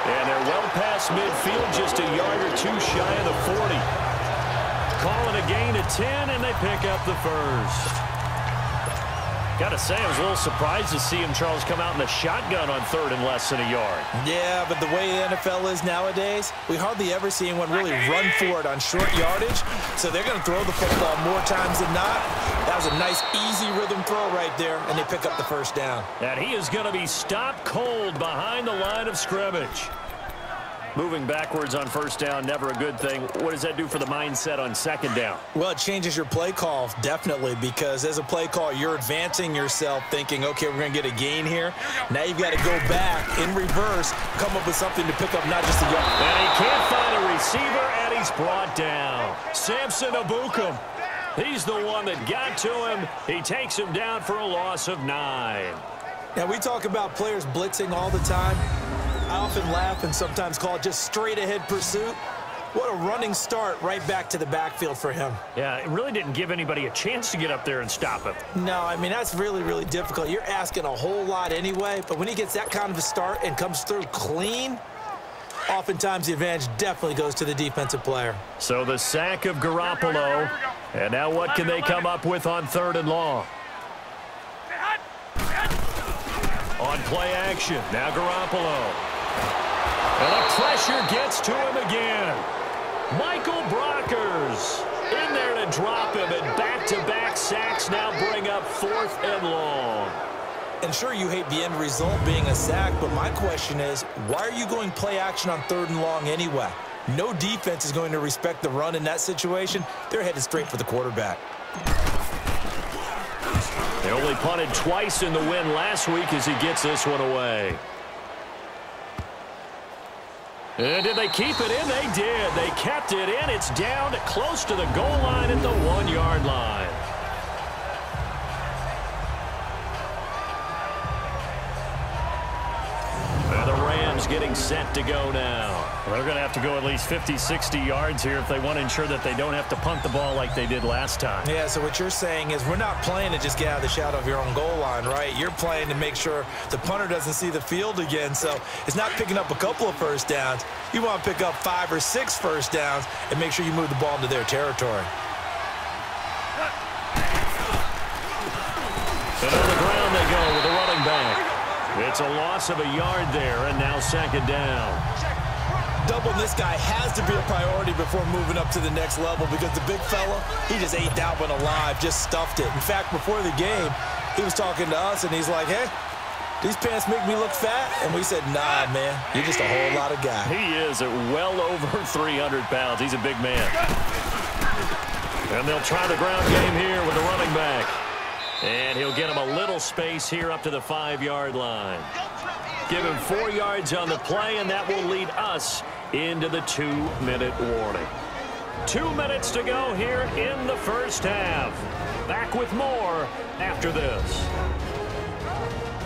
And they're well past midfield, just a yard or 2 shy of the 40. Calling a gain of 10, and they pick up the 1st. Got to say, I was a little surprised to see him, Charles, come out in the shotgun on 3rd and less than a yard. Yeah, but the way the NFL is nowadays, we hardly ever see anyone really run for it on short yardage. So they're going to throw the football more times than not. That was a nice, easy rhythm throw right there, and they pick up the 1st down. And he is going to be stopped cold behind the line of scrimmage. Moving backwards on 1st down, never a good thing. What does that do for the mindset on 2nd down? Well, it changes your play call, definitely, because as a play call, you're advancing yourself thinking, okay, we're going to get a gain here. Now you've got to go back in reverse, come up with something to pick up, not just a yard. And he can't find a receiver, and he's brought down. Samson Abukum. He's the one that got to him. He takes him down for a loss of 9. Now, we talk about players blitzing all the time. I often laugh and sometimes call it just straight-ahead pursuit. What a running start right back to the backfield for him. Yeah, it really didn't give anybody a chance to get up there and stop him. No, I mean, that's really, really difficult. You're asking a whole lot anyway, but when he gets that kind of a start and comes through clean, oftentimes the advantage definitely goes to the defensive player. So the sack of Garoppolo, and now what can they come up with on 3rd and long? On play action, now Garoppolo. And the pressure gets to him again. Michael Brockers in there to drop him, and back-to-back sacks now bring up 4th and long. And sure, you hate the end result being a sack, but my question is, why are you going play action on 3rd and long anyway? No defense is going to respect the run in that situation. They're headed straight for the quarterback. They only punted twice in the win last week as he gets this one away. And did they keep it in? They did. They kept it in. It's down close to the goal line at the 1-yard line. And the Rams getting set to go now. They're going to have to go at least 50, 60 yards here if they want to ensure that they don't have to punt the ball like they did last time. Yeah, so what you're saying is we're not playing to just get out of the shadow of your own goal line, right? You're playing to make sure the punter doesn't see the field again. So it's not picking up a couple of first downs. You want to pick up 5 or 6 first downs and make sure you move the ball into their territory. And on the ground they go with the running back. It's a loss of a yard there, and now 2nd down. Doubling this guy has to be a priority before moving up to the next level because the big fella, he just ate that one alive, just stuffed it. In fact, before the game, he was talking to us, and he's like, hey, these pants make me look fat? And we said, nah, man, you're just a whole lot of guy. He is at well over 300 pounds. He's a big man. And they'll try the ground game here with the running back. And he'll get him a little space here up to the 5-yard line. Give him 4 yards on the play, and that will lead us into the 2-minute warning. 2 minutes to go here in the first half. Back with more after this.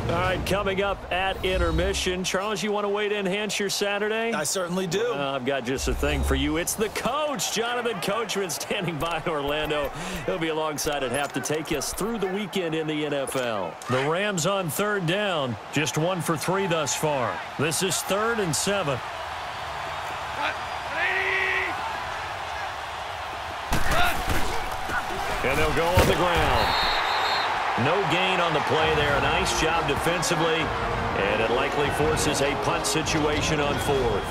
All right, coming up at intermission. Charles, you want to wait to enhance your Saturday? I certainly do. I've got just a thing for you. It's the coach, Jonathan Coachman, standing by in Orlando. He'll be alongside at half to take us through the weekend in the NFL. The Rams on 3rd down, just 1 for 3 thus far. This is 3rd and 7. And they'll go on the ground. No gain on the play there. A nice job defensively, and it likely forces a punt situation on 4th.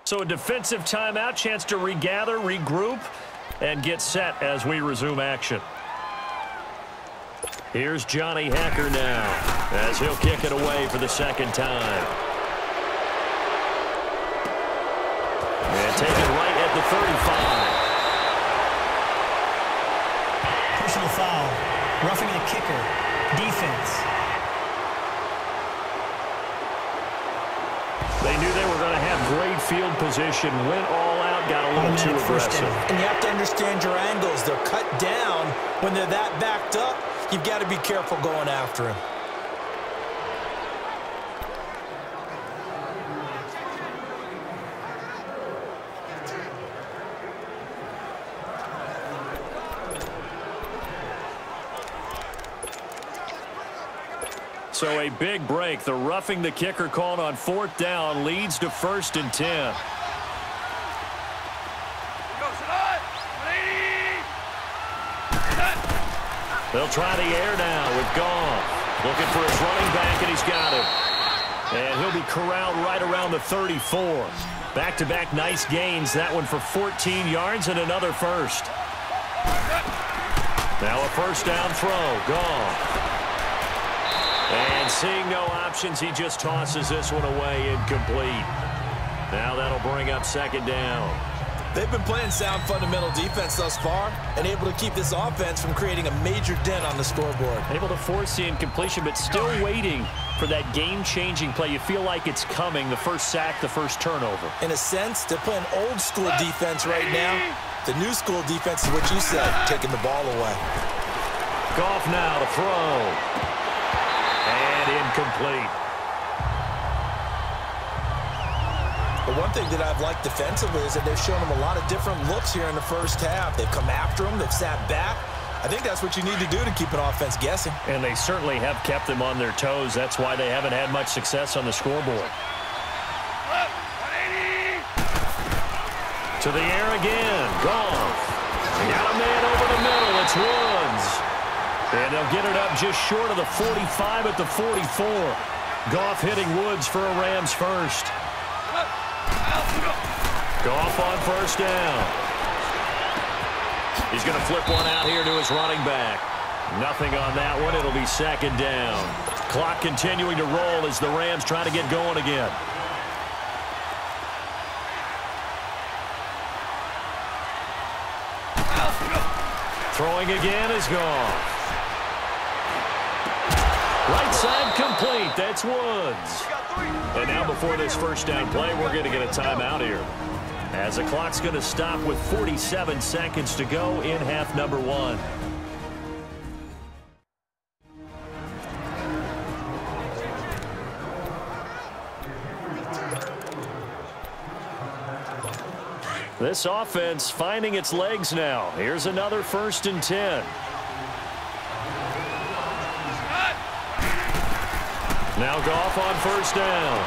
So a defensive timeout, chance to regather, regroup, and get set as we resume action. Here's Johnny Hacker now as he'll kick it away for the 2nd time. And take it right at the 35. Personal foul. Roughing the kicker. Defense. They knew they were going to have great field position. Went all out, got a little too aggressive. And you have to understand your angles. They're cut down. When they're that backed up, you've got to be careful going after him. So a big break. The roughing the kicker called on 4th down leads to 1st and 10. They'll try the air now with Goff. Looking for his running back, and he's got him. And he'll be corralled right around the 34. Back-to-back nice gains. That one for 14 yards and another first. Now a first down throw. Goff. And seeing no options, he just tosses this one away, incomplete. Now that'll bring up 2nd down. They've been playing sound fundamental defense thus far and able to keep this offense from creating a major dent on the scoreboard. Able to force the incompletion, but still waiting for that game-changing play. You feel like it's coming, the first sack, the first turnover. In a sense, they're playing old-school defense right now, The new school defense is what you said, taking the ball away. Goff now to throw. And incomplete. But one thing that I've liked defensively is that they've shown them a lot of different looks here in the first half. They've come after them. They've sat back. I think that's what you need to do to keep an offense guessing. And they certainly have kept them on their toes. That's why they haven't had much success on the scoreboard. To the air again. Goff. Got a man over the middle. It's Woods. And they'll get it up just short of the 45 at the 44. Goff hitting Woods for a Rams first. Goff on first down. He's going to flip one out here to his running back. Nothing on that one. It'll be second down. Clock continuing to roll as the Rams try to get going again. Throwing again is Goff. Right side complete. That's Woods. And now before this first down play, we're going to get a timeout here, as the clock's going to stop with 47 seconds to go in half number one. This offense finding its legs now. Here's another 1st and 10. Now Goff on first down.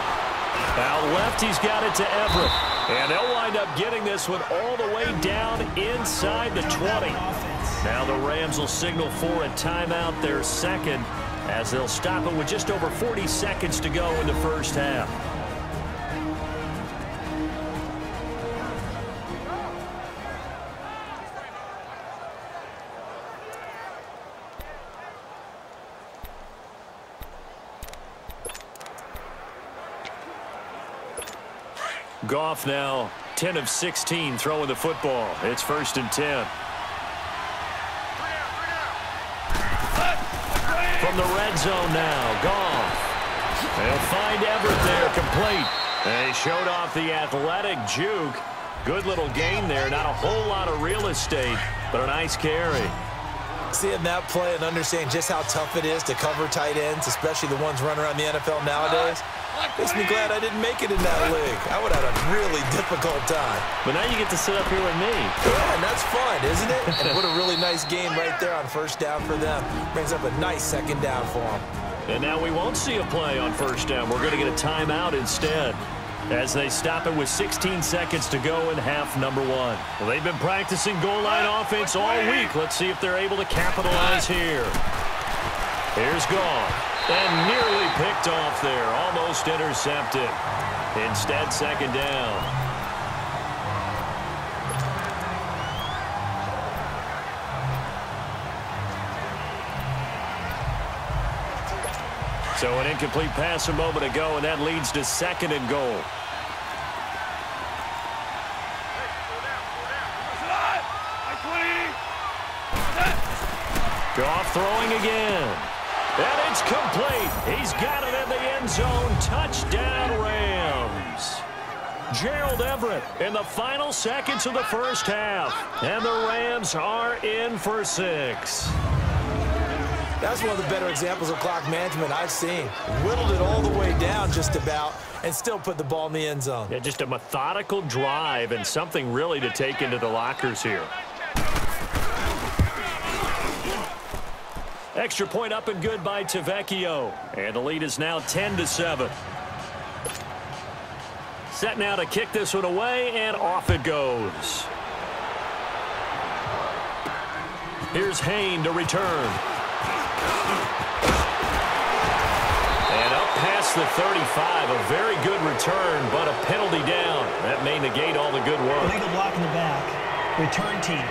Out left, he's got it to Everett. And they'll wind up getting this one all the way down inside the 20. Now the Rams will signal for a timeout, their second, as they'll stop it with just over 40 seconds to go in the first half. Goff now 10 of 16 throwing the football. It's 1st and 10. From the red zone now, Goff. They'll find Everett there, complete. They showed off the athletic juke. Good little gain there. Not a whole lot of real estate, but a nice carry. Seeing that play and understanding just how tough it is to cover tight ends, especially the ones running around the NFL nowadays, makes me glad I didn't make it in that league. I would have had a really difficult time. But now you get to sit up here with me. Yeah, and that's fun, isn't it? And what a really nice game right there on first down for them. Brings up a nice second down for them. And now we won't see a play on first down. We're going to get a timeout instead, as they stop it with 16 seconds to go in half number one. Well, they've been practicing goal line offense all week. Let's see if they're able to capitalize here. Here's Goff. And nearly picked off there. Almost intercepted. Instead, second down. So an incomplete pass a moment ago, and that leads to 2nd and goal. Goff throwing again. And it's complete. He's got it in the end zone. Touchdown, Rams. Gerald Everett in the final seconds of the first half. And the Rams are in for 6. That's one of the better examples of clock management I've seen. Whittled it all the way down just about and still put the ball in the end zone. Yeah, just a methodical drive and something really to take into the lockers here. Extra point up and good by Tavecchio. And the lead is now 10-7. Set now to kick this one away, and off it goes. Here's Hayne to return. And up past the 35, a very good return, but a penalty down. That may negate all the good work. Illegal block in the back. Return team.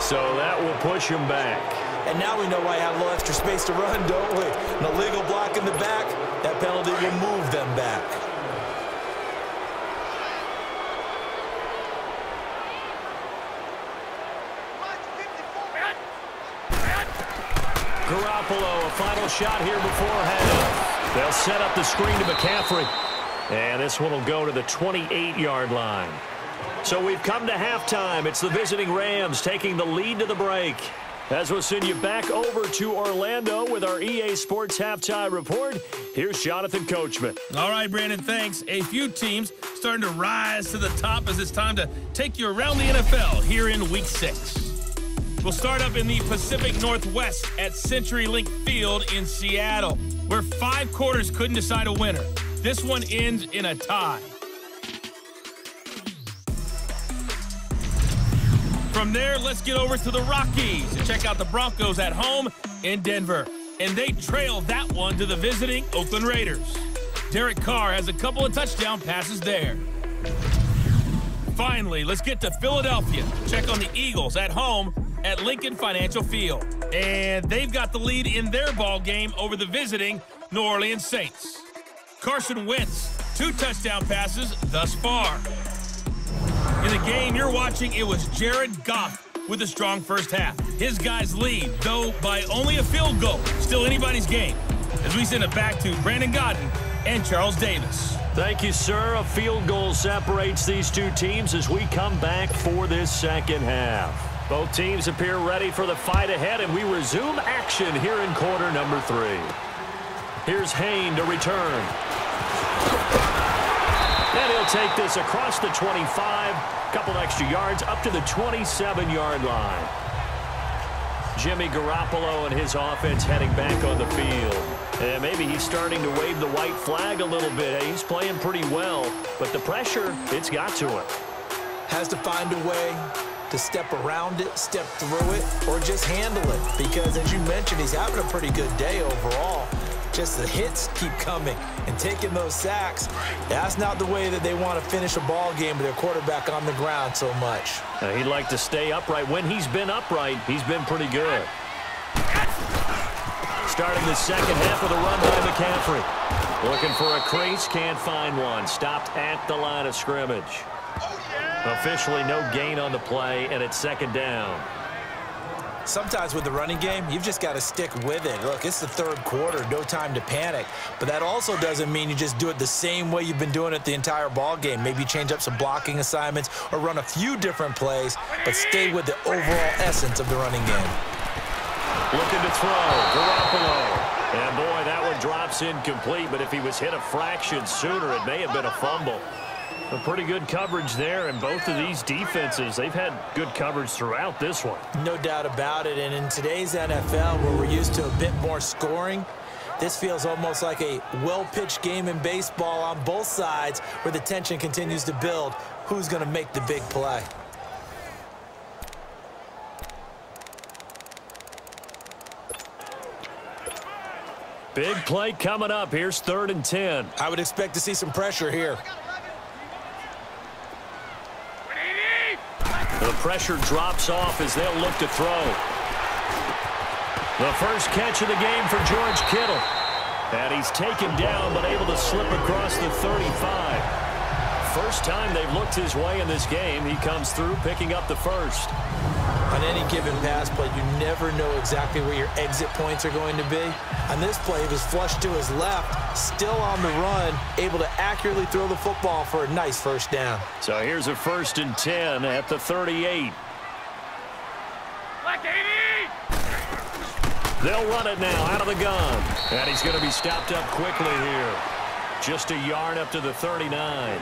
So that will push him back. And now we know why I have a little extra space to run, don't we? An illegal block in the back, that penalty will move them back. Garoppolo, a final shot here before half. They'll set up the screen to McCaffrey. And this one will go to the 28-yard line. So we've come to halftime. It's the visiting Rams taking the lead to the break. As we'll send you back over to Orlando with our EA Sports Halftime Report, here's Jonathan Coachman. All right, Brandon, thanks. A few teams starting to rise to the top as it's time to take you around the NFL here in Week 6. We'll start up in the Pacific Northwest at CenturyLink Field in Seattle, where 5 quarters couldn't decide a winner. This one ends in a tie. From there, let's get over to the Rockies and check out the Broncos at home in Denver. And they trail that one to the visiting Oakland Raiders. Derek Carr has a couple of touchdown passes there. Finally, let's get to Philadelphia. Check on the Eagles at home at Lincoln Financial Field. And they've got the lead in their ball game over the visiting New Orleans Saints. Carson Wentz, 2 touchdown passes thus far. In the game you're watching, it was Jared Goff with a strong first half. His guys lead, though by only a field goal. Still anybody's game. As we send it back to Brandon Godden and Charles Davis. Thank you, sir. A field goal separates these two teams as we come back for this second half. Both teams appear ready for the fight ahead, and we resume action here in quarter number 3. Here's Hayne to return. And he'll take this across the 25, couple extra yards up to the 27-yard line. Jimmy Garoppolo and his offense heading back on the field. And maybe he's starting to wave the white flag a little bit. He's playing pretty well, but the pressure, it's got to him. Has to find a way to step around it, step through it, or just handle it. Because as you mentioned, he's having a pretty good day overall. Just the hits keep coming and taking those sacks. That's not the way that they want to finish a ball game with their quarterback on the ground so much. He'd like to stay upright. When he's been upright, he's been pretty good. Starting the second half with a run by McCaffrey. Looking for a crease, can't find one. Stopped at the line of scrimmage. Officially no gain on the play, and it's second down. Sometimes with the running game, you've just got to stick with it. Look, it's the 3rd quarter, no time to panic. But that also doesn't mean you just do it the same way you've been doing it the entire ball game. Maybe change up some blocking assignments or run a few different plays, but stay with the overall essence of the running game. Looking to throw, Garoppolo. And boy, that one drops incomplete, but if he was hit a fraction sooner, it may have been a fumble. A pretty good coverage there, and both of these defenses, they've had good coverage throughout this one. No doubt about it, and in today's NFL, where we're used to a bit more scoring, this feels almost like a well-pitched game in baseball on both sides where the tension continues to build. Who's going to make the big play? Big play coming up. Here's 3rd and 10. I would expect to see some pressure here. The pressure drops off as they'll look to throw. The first catch of the game for George Kittle. And he's taken down but able to slip across the 35. First time they've looked his way in this game. He comes through picking up the first. On any given pass play, you never know exactly where your exit points are going to be. On this play, it was flushed to his left, still on the run, able to accurately throw the football for a nice first down. So here's a 1st and 10 at the 38. They'll run it now out of the gun. And he's going to be stopped up quickly here. Just a yard up to the 39.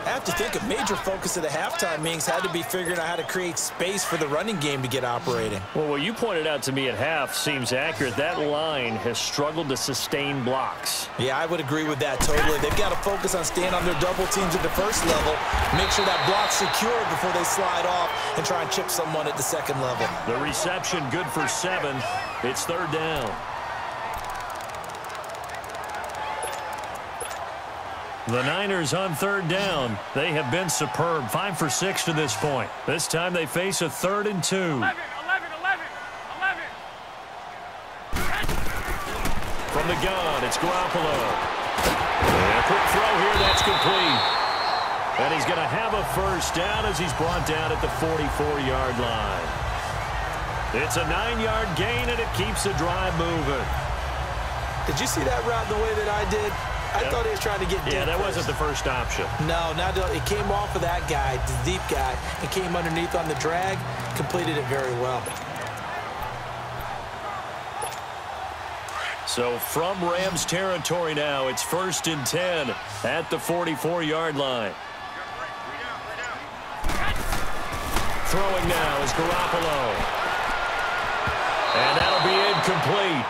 I have to think a major focus of the halftime meetings had to be figuring out how to create space for the running game to get operating. Well, what you pointed out to me at half seems accurate. That line has struggled to sustain blocks. Yeah, I would agree with that totally. They've got to focus on staying on their double teams at the first level, make sure that block's secured before they slide off and try and chip someone at the second level. The reception good for 7. It's 3rd down. The Niners on 3rd down. They have been superb. 5 for 6 to this point. This time they face a 3rd and 2. 11. From the gun, it's Garoppolo. And a quick throw here, that's complete. And he's going to have a first down as he's brought down at the 44-yard line. It's a 9-yard gain, and it keeps the drive moving. Did you see that route the way that I did? I thought he was trying to get deep. Yeah, that first. wasn't the first option. No, it came off of that guy, the deep guy, and came underneath on the drag, completed it very well. So from Rams territory now, it's 1st and 10 at the 44-yard line. Throwing now is Garoppolo. And that'll be incomplete.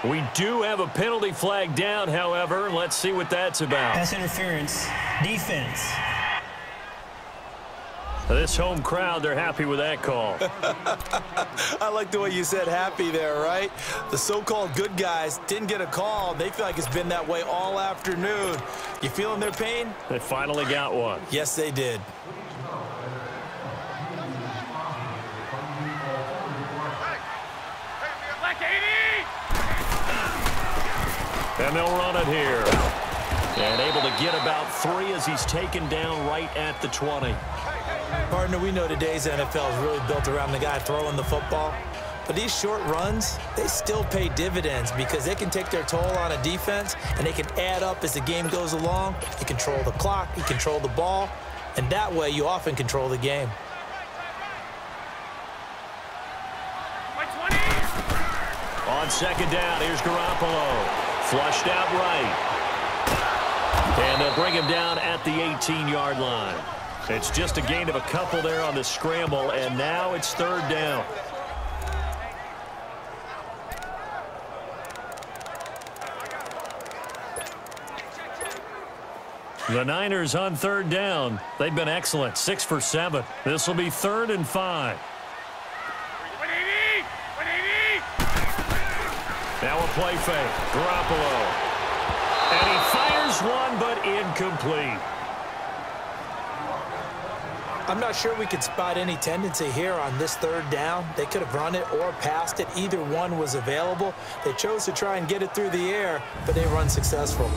We do have a penalty flag down, however. Let's see what that's about. Pass interference. Defense. This home crowd, they're happy with that call. I like the way you said happy there, right? The so-called good guys didn't get a call. They feel like it's been that way all afternoon. You feeling their pain? They finally got one. Yes, they did. And they'll run it here. And able to get about 3 as he's taken down right at the 20. Partner, we know today's NFL is really built around the guy throwing the football. But these short runs, they still pay dividends because they can take their toll on a defense and they can add up as the game goes along. You control the clock, you control the ball, and that way you often control the game. On 2nd down, here's Garoppolo. Flushed out right. And they'll bring him down at the 18-yard line. It's just a gain of a couple there on the scramble, and now it's 3rd down. The Niners on 3rd down. They've been excellent, 6 for 7. This will be 3rd and 5. Now a play fake. Garoppolo. And he fires one, but incomplete. I'm not sure we could spot any tendency here on this 3rd down. They could have run it or passed it. Either one was available. They chose to try and get it through the air, but they run successful.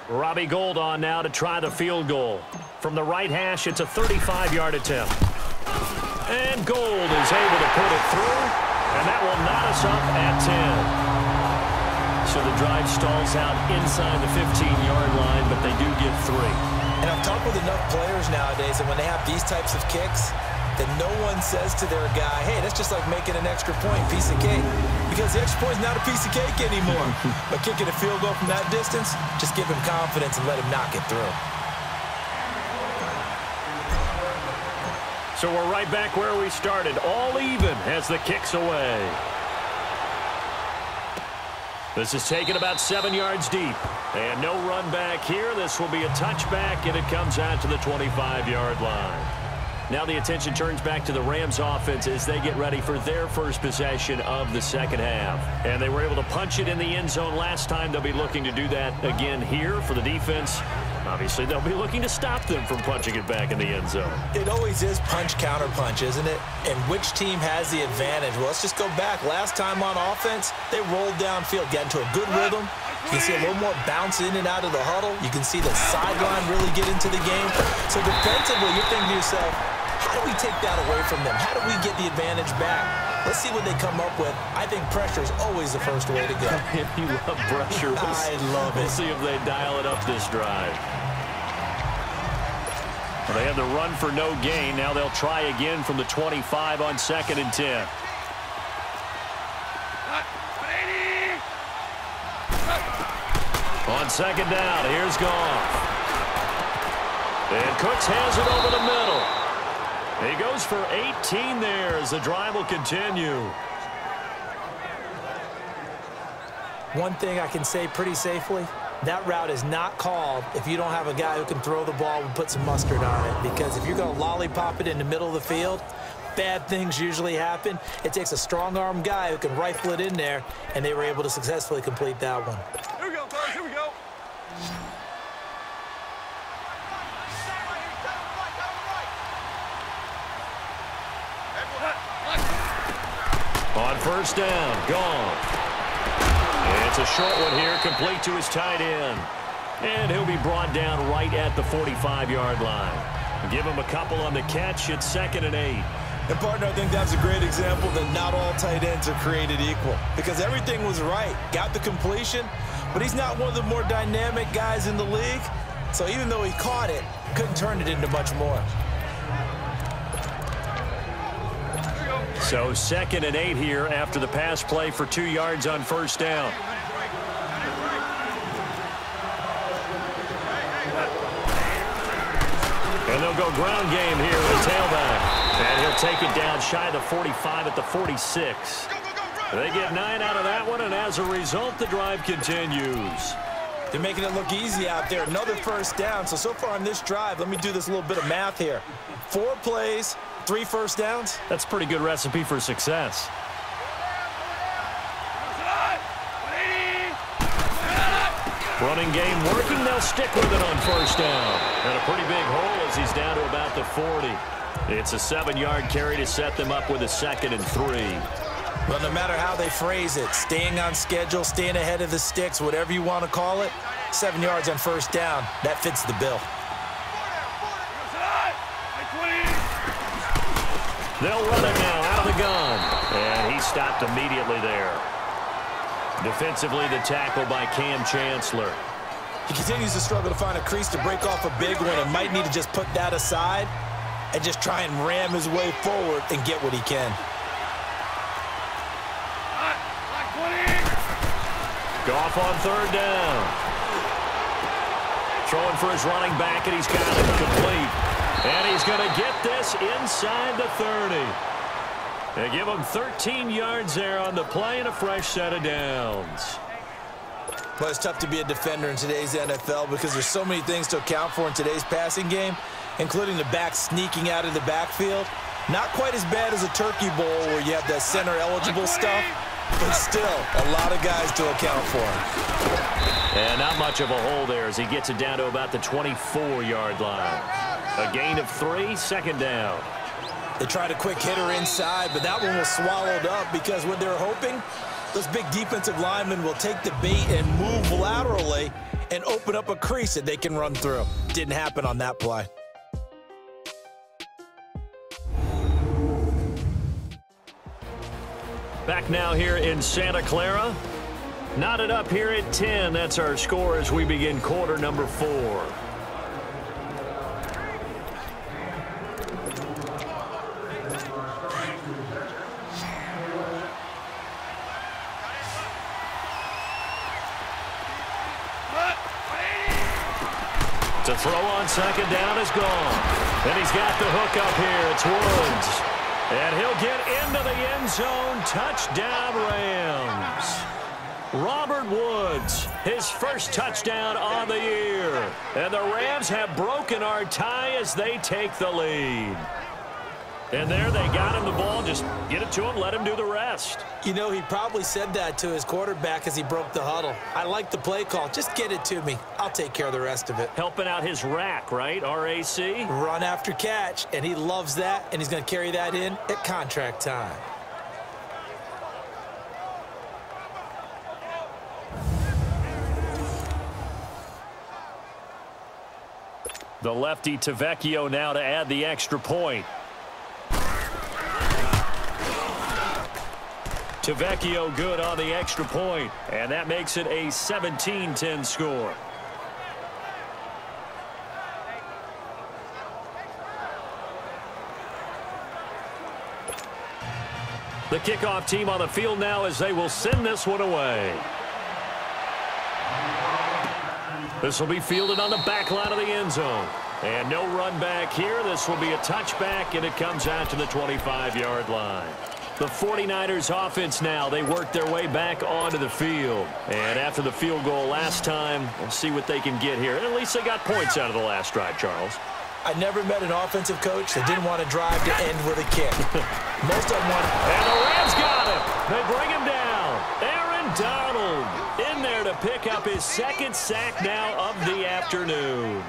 Robbie Gould on now to try the field goal. From the right hash, it's a 35-yard attempt. And Gould is able to put it through, and that will knot us up at 10. So the drive stalls out inside the 15-yard line, but they do get 3. And I've talked with enough players nowadays, and when they have these types of kicks, that no one says to their guy, hey, that's just like making an extra point, piece of cake. Because the extra point is not a piece of cake anymore. But kicking a field goal from that distance, just give him confidence and let him knock it through. So we're right back where we started, all even as the kick's away. This is taken about 7 yards deep. And no run back here. This will be a touchback, and it comes out to the 25-yard line. Now the attention turns back to the Rams offense as they get ready for their first possession of the second half. And they were able to punch it in the end zone last time. They'll be looking to do that again here for the defense. Obviously, they'll be looking to stop them from punching it back in the end zone. It always is punch, counter punch, isn't it? And which team has the advantage? Well, let's just go back. Last time on offense, they rolled downfield, got into a good rhythm. You can see a little more bounce in and out of the huddle. You can see the sideline really get into the game. So defensively, you're thinking to yourself, how do we take that away from them? How do we get the advantage back? Let's see what they come up with. I think pressure is always the first way to go. You love pressure. I love it. We'll see if they dial it up this drive. Well, they had the run for no gain. Now they'll try again from the 25 on 2nd and 10. On 2nd down, here's Goff. And Cooks has it over the middle. He goes for 18 there as the drive will continue. One thing I can say pretty safely, that route is not called if you don't have a guy who can throw the ball and put some mustard on it. Because if you're going to lollipop it in the middle of the field, bad things usually happen. It takes a strong-arm guy who can rifle it in there, and they were able to successfully complete that one. Here we go, fellas. Here we go. On 1st down, gone. It's a short one here, complete to his tight end. And he'll be brought down right at the 45-yard line. Give him a couple on the catch. It's 2nd and 8. And, partner, I think that's a great example that not all tight ends are created equal because everything was right. Got the completion, but he's not one of the more dynamic guys in the league. So even though he caught it, couldn't turn it into much more. So 2nd and 8 here after the pass play for 2 yards on first down. And they'll go ground game here with tailback. And he'll take it down shy of the 45 at the 46. They get 9 out of that one, and as a result, the drive continues. They're making it look easy out there. Another first down. So far on this drive, let me do this little bit of math here. 4 plays, 3 first downs. That's a pretty good recipe for success. Running game working. They'll stick with it on first down. And a pretty big hole as he's down to about the 40. It's a 7-yard carry to set them up with a 2nd and 3. Well, no matter how they phrase it, staying on schedule, staying ahead of the sticks, whatever you want to call it, 7 yards on first down, that fits the bill. They'll run it now out of the gun. And he stopped immediately there. Defensively, the tackle by Cam Chancellor. He continues to struggle to find a crease to break off a big one and might need to just put that aside and just try and ram his way forward and get what he can. Goff on 3rd down. Throwing for his running back, and he's got it complete. And he's going to get this inside the 30. They give him 13 yards there on the play and a fresh set of downs. Well, it's tough to be a defender in today's NFL because there's so many things to account for in today's passing game, including the back sneaking out of the backfield. Not quite as bad as a turkey bowl where you have that center-eligible stuff, but still a lot of guys to account for. And not much of a hole there as he gets it down to about the 24-yard line. A gain of 3, 2nd down. They tried a quick hitter inside, but that one was swallowed up because what they're hoping, those big defensive linemen will take the bait and move laterally and open up a crease that they can run through. Didn't happen on that play. Back now here in Santa Clara. Knotted up here at 10. That's our score as we begin quarter number 4. To throw on 2nd down is gone. And he's got the hook up here. It's Woods. And he'll get into the end zone. Touchdown, Rams. Robert Woods, his first touchdown on the year. And the Rams have broken our tie as they take the lead. And there they got him the ball. Just get it to him, let him do the rest. You know, he probably said that to his quarterback as he broke the huddle. I like the play call. Just get it to me. I'll take care of the rest of it. Helping out his rack, right? R-A-C? Run after catch, and he loves that, and he's going to carry that in at contract time. The lefty Tavecchio now to add the extra point. Tavecchio good on the extra point, and that makes it a 17-10 score. The kickoff team on the field now as they will send this one away. This will be fielded on the back line of the end zone. And no run back here. This will be a touchback, and it comes out to the 25-yard line. The 49ers offense now, they work their way back onto the field. And after the field goal last time, we'll see what they can get here. And at least they got points out of the last drive, Charles. I never met an offensive coach that didn't want to drive to end with a kick. Most of them want. And the Rams got him. They bring him down. Aaron Donald in there to pick up his 2nd sack now of the afternoon.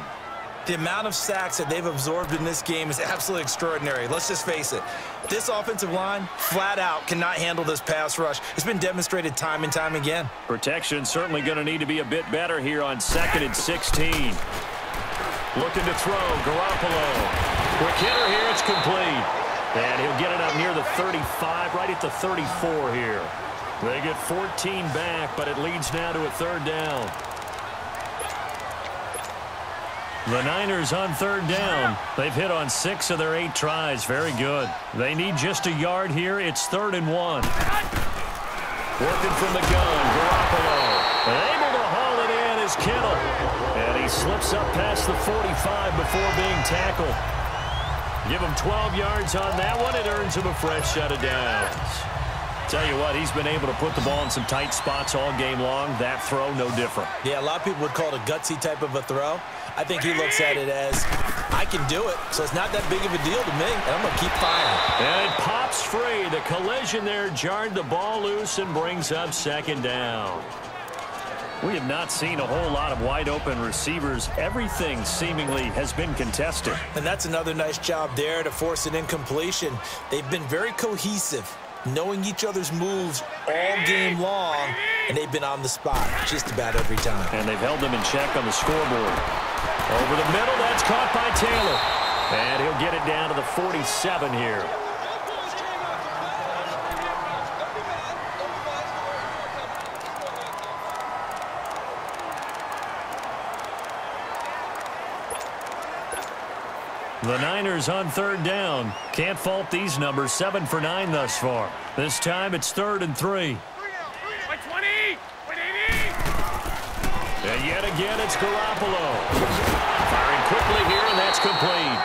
The amount of sacks that they've absorbed in this game is absolutely extraordinary. Let's just face it. This offensive line, flat out, cannot handle this pass rush. It's been demonstrated time and time again. Protection certainly going to need to be a bit better here on 2nd and 16. Looking to throw, Garoppolo. Quick hitter here, it's complete. And he'll He'll get it up near the 35, right at the 34 here. They get 14 back, but it leads now to a third down. The Niners on third down. They've hit on 6 of their 8 tries. Very good. They need just a yard here. It's 3rd and 1. Working from the gun, Garoppolo. Able to haul it in is Kittle. And he slips up past the 45 before being tackled. Give him 12 yards on that one. It earns him a fresh set of downs. Tell you what, he's been able to put the ball in some tight spots all game long. That throw, no different. Yeah, a lot of people would call it a gutsy type of a throw. I think he looks at it as, I can do it, so it's not that big of a deal to me, and I'm going to keep firing. And it pops free. The collision there jarred the ball loose and brings up 2nd down. We have not seen a whole lot of wide-open receivers. Everything seemingly has been contested. And that's another nice job there to force an incompletion. They've been very cohesive, knowing each other's moves all game long, and they've been on the spot just about every time. And they've held them in check on the scoreboard. Over the middle, that's caught by Taylor. And he'll get it down to the 47 here. The Niners on third down. Can't fault these numbers. 7 for 9 thus far. This time it's 3rd and 3. And yet again, it's Garoppolo. Firing quickly here, and that's complete.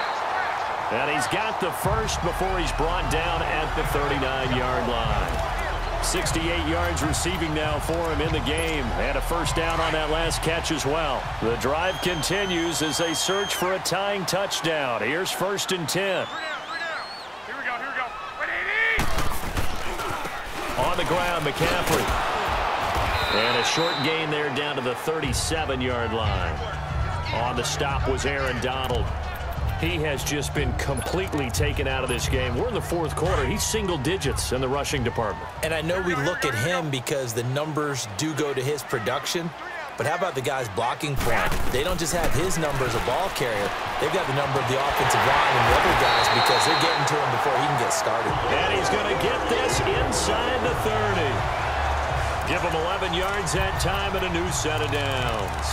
And he's got the first before he's brought down at the 39-yard line. 68 yards receiving now for him in the game. And a first down on that last catch as well. The drive continues as they search for a tying touchdown. Here's 1st and 10. Here we go. On the ground, McCaffrey. And a short gain there down to the 37-yard line. On the stop was Aaron Donald. He has just been completely taken out of this game. We're in the 4th quarter. He's single digits in the rushing department. And I know we look at him because the numbers do go to his production. But how about the guys blocking for him? They don't just have his number as a ball carrier. They've got the number of the offensive line and the other guys because they're getting to him before he can get started. And he's going to get this inside the 30. Give him 11 yards that time and a new set of downs.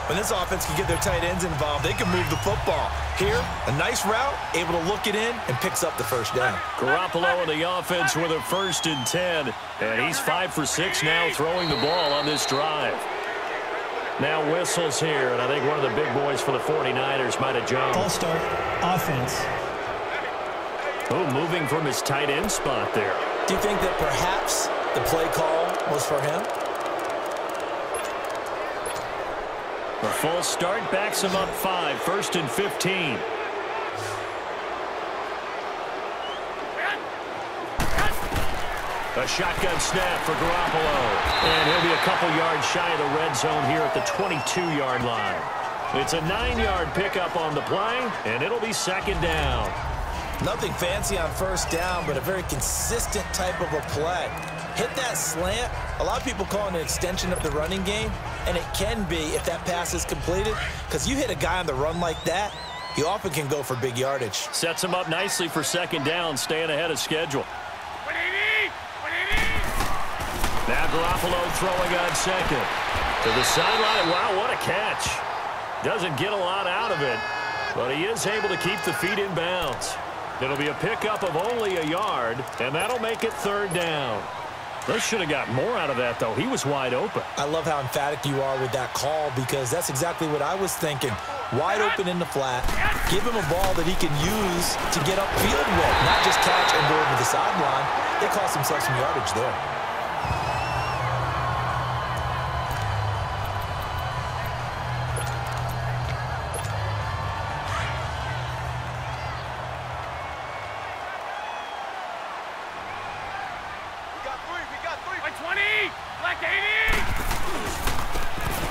When this offense can get their tight ends involved, they can move the football. Here, a nice route, able to look it in, and picks up the first down. Garoppolo in the offense with a 1st and 10. And he's 5 for 6 now throwing the ball on this drive. Now whistles here, and I think one of the big boys for the 49ers might have jumped. False start, offense. Oh, moving from his tight end spot there. Do you think that perhaps the play call was for him? The full start backs him up 5, 1st and 15. A shotgun snap for Garoppolo. And he'll be a couple yards shy of the red zone here at the 22-yard line. It's a 9-yard pickup on the play, and it'll be 2nd down. Nothing fancy on first down, but a very consistent type of a play. Hit that slant. A lot of people call it an extension of the running game, and it can be if that pass is completed, because you hit a guy on the run like that, he often can go for big yardage. Sets him up nicely for 2nd down, staying ahead of schedule. Now Garoppolo throwing on 2nd. To the sideline. Wow, what a catch. Doesn't get a lot out of it, but he is able to keep the feet in bounds. It'll be a pickup of only a yard, and that'll make it 3rd down. They should have got more out of that, though. He was wide open. I love how emphatic you are with that call because that's exactly what I was thinking. Wide open in the flat. Give him a ball that he can use to get upfield with, not just catch and go over the sideline. They cost themselves some yardage there.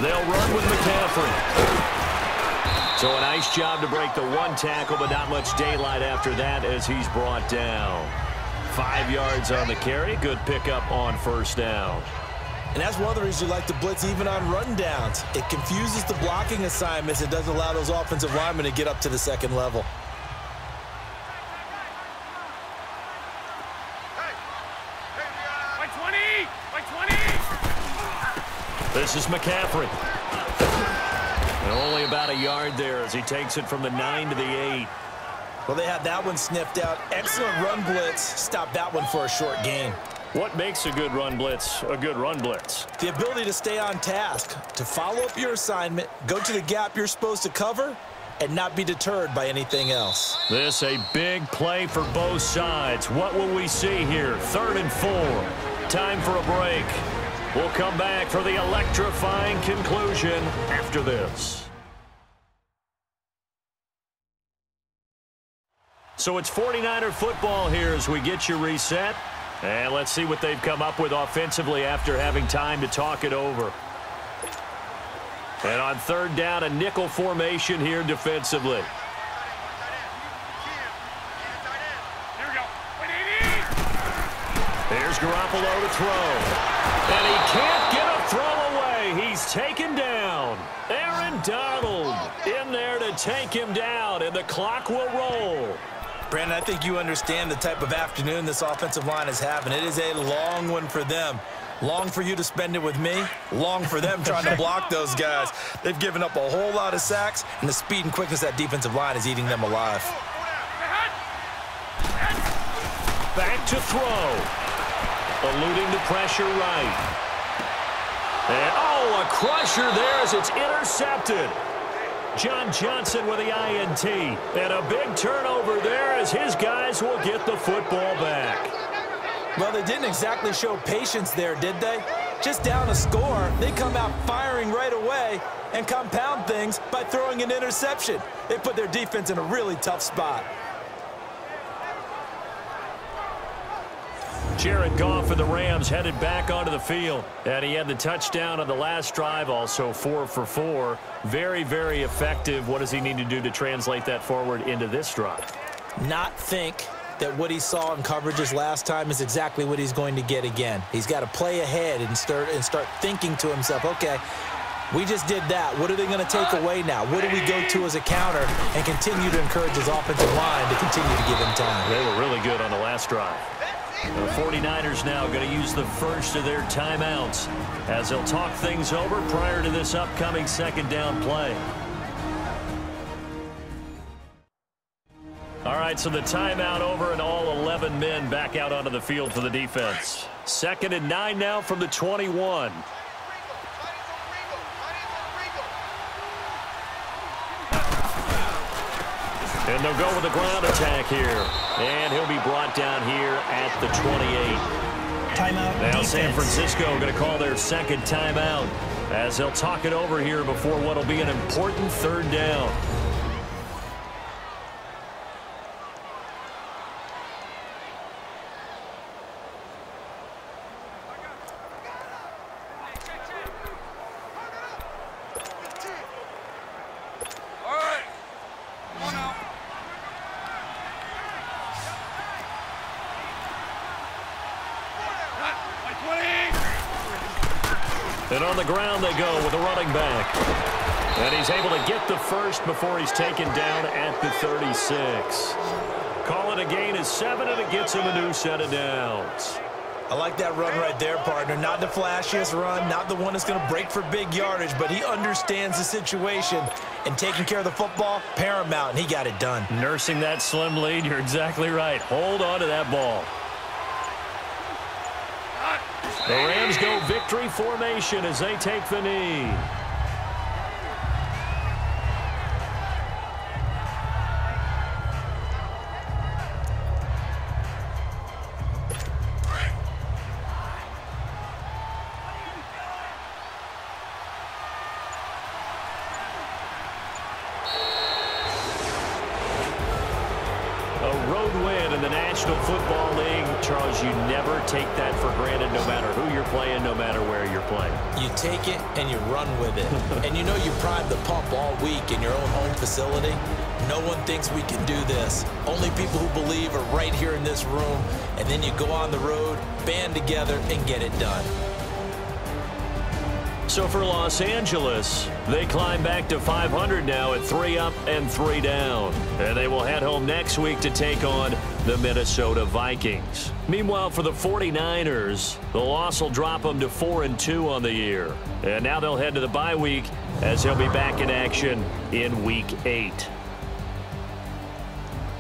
They'll run with McCaffrey. So a nice job to break the 1 tackle, but not much daylight after that as he's brought down. 5 yards on the carry. Good pickup on 1st down. And that's one of the reasons you like to blitz even on run downs. It confuses the blocking assignments. It doesn't allow those offensive linemen to get up to the 2nd level. This is McCaffrey. And only about a yard there as he takes it from the 9 to the 8. Well, they had that one sniffed out. Excellent run blitz. Stopped that one for a short gain. What makes a good run blitz a good run blitz? The ability to stay on task, to follow up your assignment, go to the gap you're supposed to cover, and not be deterred by anything else. This a big play for both sides. What will we see here? 3rd and 4. Time for a break. We'll come back for the electrifying conclusion after this. So it's 49er football here as we get you reset. And let's see what they've come up with offensively after having time to talk it over. And on 3rd down, a nickel formation here defensively. Here's Garoppolo to throw. And he can't get a throw away. He's taken down. Aaron Donald in there to take him down, and the clock will roll. Brandon, I think you understand the type of afternoon this offensive line is having. It is a long one for them. Long for you to spend it with me. Long for them trying to block those guys. They've given up a whole lot of sacks, and the speed and quickness of that defensive line is eating them alive. Back to throw. Eluding the pressure right. And, oh, a crusher there as it's intercepted. John Johnson with the INT. And a big turnover there as his guys will get the football back. Well, they didn't exactly show patience there, did they? Just down a score, they come out firing right away and compound things by throwing an interception. They put their defense in a really tough spot. Jared Goff of the Rams headed back onto the field. And he had the touchdown on the last drive, also 4 for 4. Very, very effective. What does he need to do to translate that forward into this drive? Not think that what he saw in coverages last time is exactly what he's going to get again. He's got to play ahead and start thinking to himself, okay, we just did that. What are they going to take away now? What do we go to as a counter? And continue to encourage his offensive line to continue to give him time. They were really good on the last drive. The 49ers now going to use the first of their timeouts as they'll talk things over prior to this upcoming 2nd down play. All right, so the timeout over and all 11 men back out onto the field for the defense. 2nd and 9 now from the 21. And they'll go with a ground attack here. And he'll be brought down here at the 28. Timeout Now defense. San Francisco going to call their 2nd timeout as they'll talk it over here before what will be an important 3rd down. And on the ground they go with a running back. And he's able to get the first before he's taken down at the 36. Call it a gain of 7, and it gets him a new set of downs. I like that run right there, partner. Not the flashiest run, not the one that's going to break for big yardage, but he understands the situation, and taking care of the football, paramount, and he got it done. Nursing that slim lead, you're exactly right. Hold on to that ball. The Rams go victory formation as they take the knee. A road win in the National Football League. Charles, you never take that for granted no matter who you're playing, no matter where you're playing. You take it and you run with it. And you know you primed the pump all week in your own home facility. No one thinks we can do this. Only people who believe are right here in this room. And then you go on the road, band together, and get it done. So for Los Angeles, they climb back to 500 now at 3 up and 3 down. And they will head home next week to take on the Minnesota Vikings. Meanwhile, for the 49ers, the loss will drop them to 4-2 on the year. And now they'll head to the bye week as they'll be back in action in Week 8.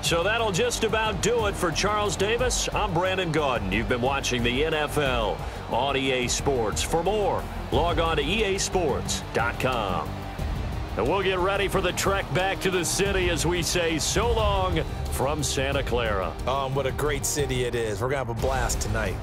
So that'll just about do it for Charles Davis. I'm Brandon Gaudin. You've been watching the NFL on EA Sports. For more, log on to easports.com. And we'll get ready for the trek back to the city as we say so long from Santa Clara. What a great city it is. We're going to have a blast tonight.